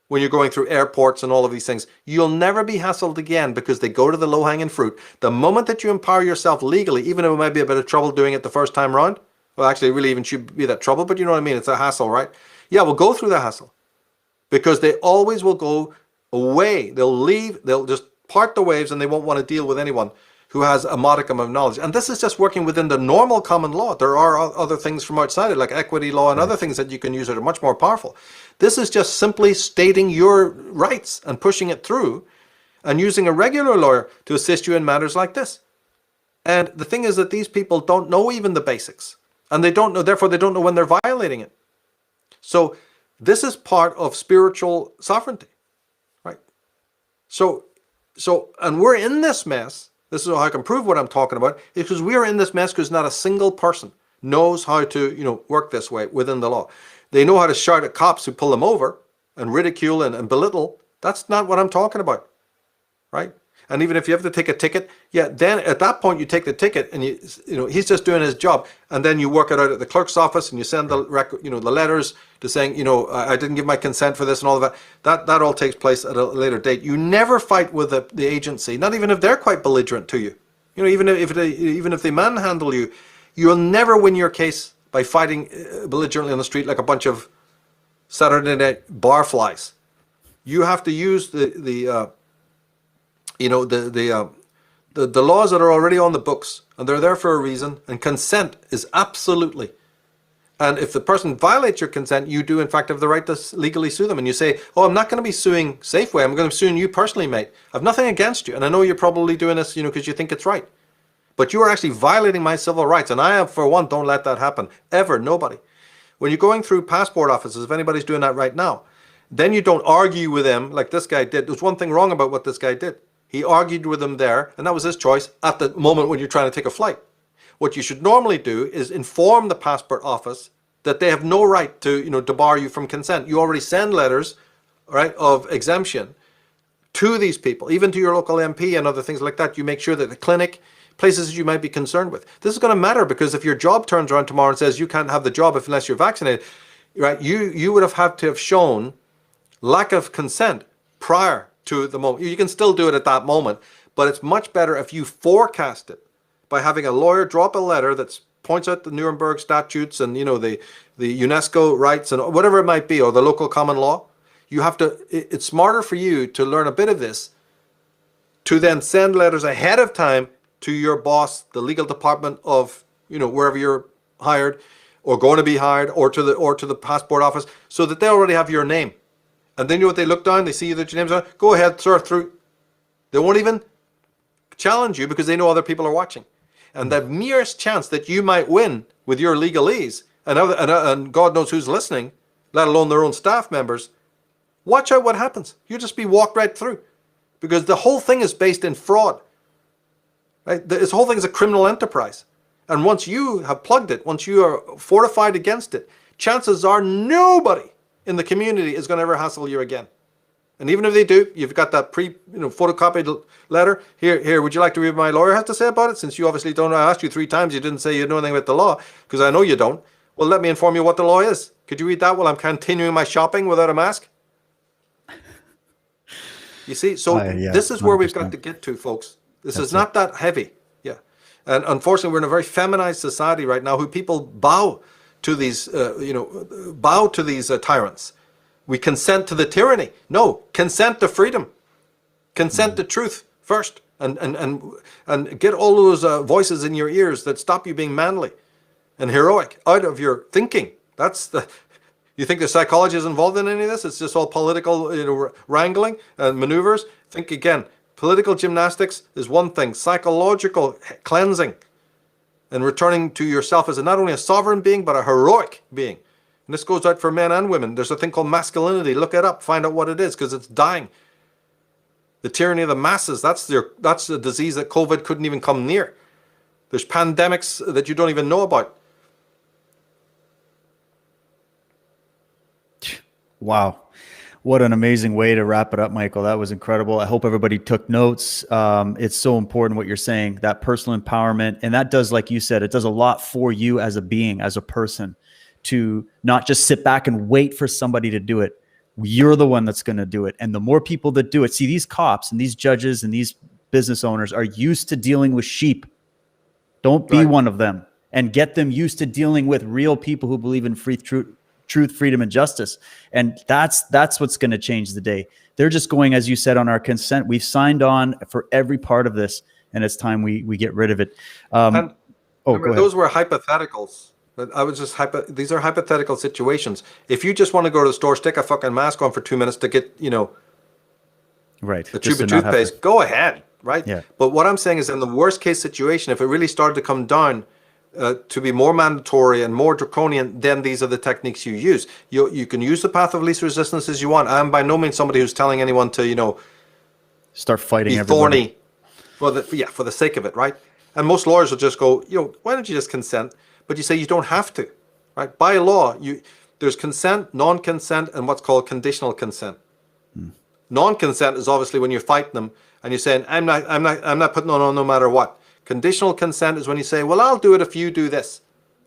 when you're going through airports and all of these things. You'll never be hassled again, because they go to the low-hanging fruit. The moment that you empower yourself legally, even if it might be a bit of trouble doing it the first time round, well, actually, it really even should be that trouble, but you know what I mean? It's a hassle, right? Yeah, we'll go through the hassle, because they always will go away. They'll leave, they'll just part the waves, and they won't want to deal with anyone who has a modicum of knowledge. And this is just working within the normal common law. There are other things from outside it, like equity law and other things that you can use that are much more powerful. This is just simply stating your rights and pushing it through, and using a regular lawyer to assist you in matters like this. And the thing is that these people don't know even the basics, and they don't know, therefore they don't know when they're violating it. So this is part of spiritual sovereignty. So, and we're in this mess. This is how I can prove what I'm talking about, because we are in this mess because not a single person knows how to, work this way within the law. They know how to shout at cops who pull them over and ridicule and belittle. That's not what I'm talking about, right? And even if you have to take a ticket, yeah, then at that point you take the ticket, and he's just doing his job, and then you work it out at the clerk's office, and you send the the letters to saying, I didn't give my consent for this and all of that. That all takes place at a later date. You never fight with the agency, not even if they're quite belligerent to you. Even if they manhandle you, you'll never win your case by fighting belligerently on the street like a bunch of Saturday night barflies. You have to use the laws that are already on the books, and they're there for a reason. And consent is absolutely And if the person violates your consent, you do in fact have the right to legally sue them. And you say, oh, I'm not going to be suing Safeway. I'm going to be suing you personally, mate. I've nothing against you. And I know you're probably doing this, because you think it's right. But you are actually violating my civil rights. And I, for one, don't let that happen. Ever. Nobody. When you're going through passport offices, if anybody's doing that right now, then you don't argue with them like this guy did. There's one thing wrong about what this guy did. He argued with them there, and that was his choice at the moment when you're trying to take a flight. What you should normally do is inform the passport office that they have no right to, to bar you from consent. You already send letters, right, of exemption to these people, even to your local MP and other things like that. You make sure that the clinic, places you might be concerned with. This is going to matter because if your job turns around tomorrow and says you can't have the job unless you're vaccinated, right, you would have had to have shown lack of consent prior to the moment. You can still do it at that moment, but it's much better if you forecast it by having a lawyer drop a letter that points out the Nuremberg statutes and the UNESCO rights and whatever it might be, or the local common law. You have to. It's smarter for you to learn a bit of this, to then send letters ahead of time to your boss, the legal department of wherever you're hired, or going to be hired, or to the passport office, so that they already have your name. And then what they look down, they see that your name's on. Go ahead, sir, through. They won't even challenge you because they know other people are watching. And the merest chance that you might win with your legalese, and God knows who's listening, let alone their own staff members, watch out what happens. You'll just be walked right through. Because the whole thing is based in fraud. Right? This whole thing is a criminal enterprise. And once you have plugged it, once you are fortified against it, chances are nobody in the community is going to ever hassle you again. And even if they do, you've got that photocopied letter. Here, would you like to read what my lawyer has to say about it? Since you obviously don't, I asked you 3 times, you didn't say you know anything about the law, because I know you don't. Well, let me inform you what the law is. Could you read that while I'm continuing my shopping without a mask? You see, so Yeah, this is where we've 100%. got to get to, folks. This is not that heavy. Yeah. And unfortunately, we're in a very feminized society right now who people bow to these, tyrants. We consent to the tyranny. No, consent to freedom. Consent to truth first. And get all those voices in your ears that stop you being manly and heroic out of your thinking. You think the psychology is involved in any of this? It's just all political wrangling and maneuvers. Think again. Political gymnastics is one thing. Psychological cleansing and returning to yourself as not only a sovereign being, but a heroic being. And this goes out for men and women. There's a thing called masculinity. Look it up. Find out what it is, because it's dying. The tyranny of the masses. That's the disease that COVID couldn't even come near. There's pandemics that you don't even know about. Wow. What an amazing way to wrap it up, Michael. That was incredible. I hope everybody took notes. It's so important what you're saying, that personal empowerment. And that does, like you said, it does a lot for you as a being, as a person, to not just sit back and wait for somebody to do it. You're the one that's going to do it. And the more people that do it, see, these cops and these judges and these business owners are used to dealing with sheep. Don't be one of them, and get them used to dealing with real people who believe in truth, freedom, and justice. And that's what's going to change the day. They're just going, as you said, on our consent. We've signed on for every part of this, and it's time we get rid of it. Go ahead. Those were hypotheticals. I was just these are hypothetical situations. If you just want to go to the store, stick a fucking mask on for 2 minutes to get, right, the tube of toothpaste, go ahead, right? Yeah. But what I'm saying is, in the worst case situation, if it really started to come down to be more mandatory and more draconian, then these are the techniques you use. You can use the path of least resistance as you want. I'm by no means somebody who's telling anyone to, start fighting be everybody. thorny for the sake of it, right? And most lawyers will just go, why don't you just consent? But you say you don't have to, right? By law, there's consent, non-consent, and what's called conditional consent. Non-consent is obviously when you're fighting them and you're saying, I'm not putting on no matter what. Conditional consent is when you say, well, I'll do it if you do this,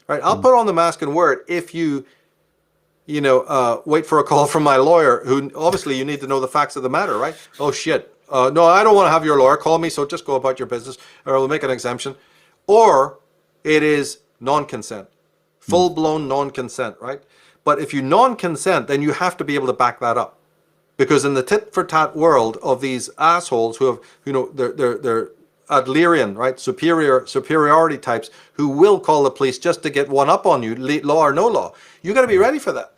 right? I'll put on the mask and wear it if you wait for a call from my lawyer, who obviously you need to know the facts of the matter, right? Oh shit. No, I don't want to have your lawyer call me, so just go about your business, or we'll make an exemption. Or it is non-consent, full-blown non-consent, right? But if you non-consent, then you have to be able to back that up. Because in the tit-for-tat world of these assholes who have, they're Adlerian, right? Superiority types who will call the police just to get one up on you, law or no law. You got to be ready for that.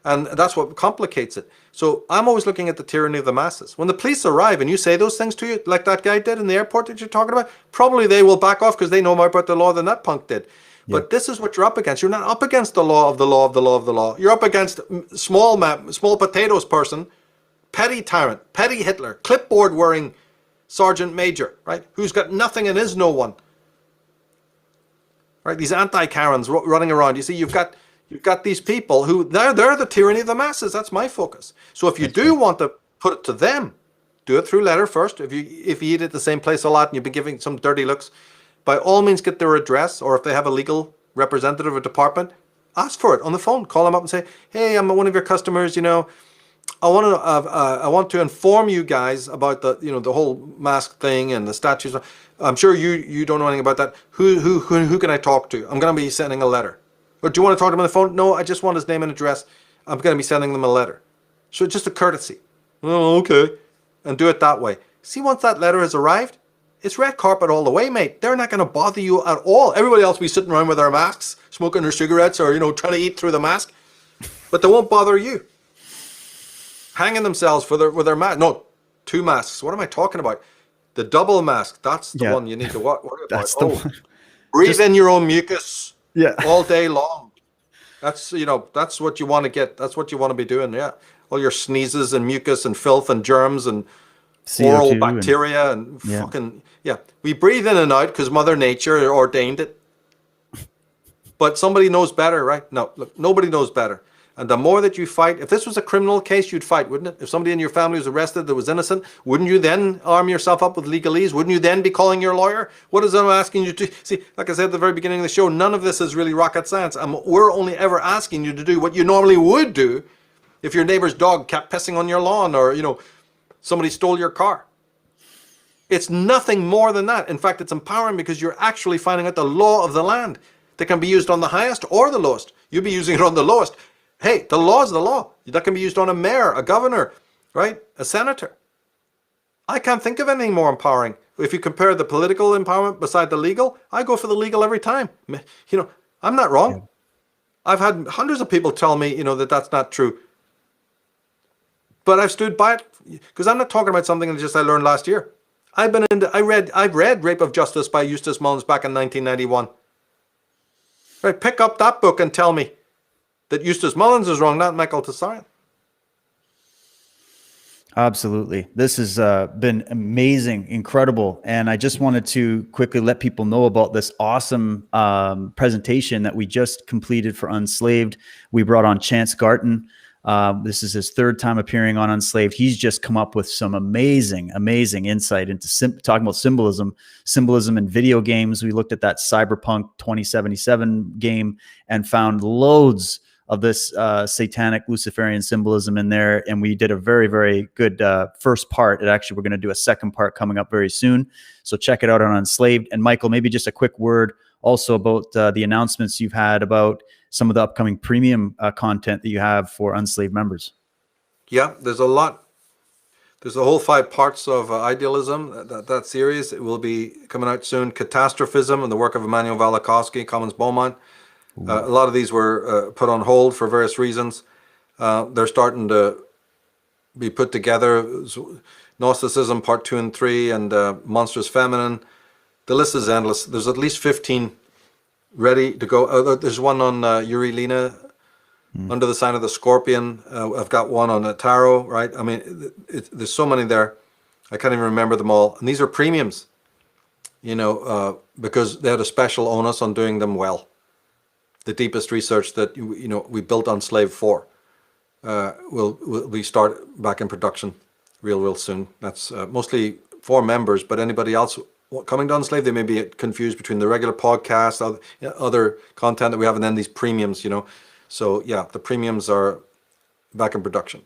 And that's what complicates it. So I'm always looking at the tyranny of the masses. When the police arrive and you say those things to you, like that guy did in the airport that you're talking about, probably they will back off because they know more about the law than that punk did. Yeah. But this is what you're up against. You're not up against the law of the law of the law of the law. You're up against small potatoes person, petty tyrant, petty Hitler, clipboard wearing sergeant major, right? Who's got nothing and is no one. Right? These anti-Karens running around. You see, you've got these people who they're the tyranny of the masses. That's my focus. So if you do want to put it to them, do it through letter first. If you eat at the same place a lot and you've been giving some dirty looks, by all means get their address, or if they have a legal representative or department, ask for it on the phone. Call them up and say, "Hey, I'm one of your customers. You know, I want to inform you guys about the whole mask thing and the statues. I'm sure you don't know anything about that. Who can I talk to? I'm going to be sending a letter." Or do you want to talk to him on the phone? No, I just want his name and address. I'm going to be sending them a letter. So just a courtesy. Oh, okay. And do it that way. See, once that letter has arrived, it's red carpet all the way, mate. They're not going to bother you at all. Everybody else will be sitting around with their masks, smoking their cigarettes, or trying to eat through the mask. But they won't bother you. Hanging themselves with their mask. No, 2 masks. What am I talking about? The double mask. That's the one you need to worry about. That's the one. Breathe in your own mucus. Yeah. All day long. That's that's what you want to get. That's what you want to be doing. Yeah. All your sneezes and mucus and filth and germs and CO2 oral bacteria and fucking We breathe in and out because Mother Nature ordained it. But somebody knows better, right? No, look, nobody knows better. And the more that you fight, if this was a criminal case, you'd fight, wouldn't it? If somebody in your family was arrested that was innocent, wouldn't you then arm yourself up with legalese? Wouldn't you then be calling your lawyer? What is I'm asking you to see? Like I said at the very beginning of the show, none of this is really rocket science. We're only ever asking you to do what you normally would do if your neighbor's dog kept pissing on your lawn, or somebody stole your car. It's nothing more than that. In fact, it's empowering because you're actually finding out the law of the land that can be used on the highest or the lowest. You'll be using it on the lowest. Hey, the law is the law. That can be used on a mayor, a governor, right? A senator. I can't think of anything more empowering. If you compare the political empowerment beside the legal, I go for the legal every time. I'm not wrong. Yeah. I've had hundreds of people tell me, that that's not true. But I've stood by it because I'm not talking about something that I learned last year. I've read Rape of Justice by Eustace Mullins back in 1991. Right, pick up that book and tell me that Eustace Mullins is wrong, not Michael Tsarion. Absolutely. This has been amazing, incredible. And I just wanted to quickly let people know about this awesome presentation that we just completed for Unslaved. We brought on Chance Garton. This is his 3rd time appearing on Unslaved. He's just come up with some amazing insight into talking about symbolism in video games. We looked at that Cyberpunk 2077 game and found loads of this satanic Luciferian symbolism in there. And we did a very, very good first part. We're going to do a second part coming up very soon. So check it out on Unslaved. And Michael, maybe just a quick word also about the announcements you've had about some of the upcoming premium content that you have for Unslaved members. Yeah, there's a lot. There's a whole 5 parts of Idealism, that series. It will be coming out soon. Catastrophism and the work of Immanuel Velikovsky, Commons Beaumont. A lot of these were put on hold for various reasons. They're starting to be put together. Gnosticism, part 2 and 3, and Monstrous Feminine. The list is endless. There's at least 15 ready to go. There's one on Yuri Lina, Under the Sign of the Scorpion. I've got one on the Tarot, right? I mean, there's so many there. I can't even remember them all. And these are premiums, because they had a special onus on doing them well. The deepest research that we built Unslaved for will we start back in production real soon. That's mostly for members, but anybody else coming to Unslaved, they may be confused between the regular podcast, other content that we have, and then these premiums. So yeah, the premiums are back in production.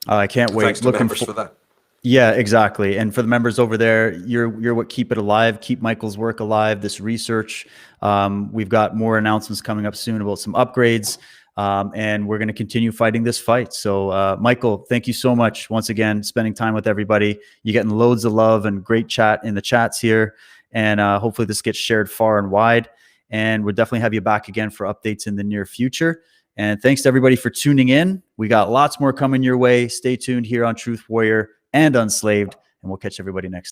I can't wait. Thanks to members for that. Yeah, exactly. And for the members over there, you're what keep it alive, keep Michael's work alive, this research. We've got more announcements coming up soon about some upgrades. And we're going to continue fighting this fight. So, Michael, thank you so much once again, spending time with everybody. You're getting loads of love and great chat in the chats here. And hopefully this gets shared far and wide. And we'll definitely have you back again for updates in the near future. And thanks to everybody for tuning in. We got lots more coming your way. Stay tuned here on Truth Warrior and Unslaved. And we'll catch everybody next time.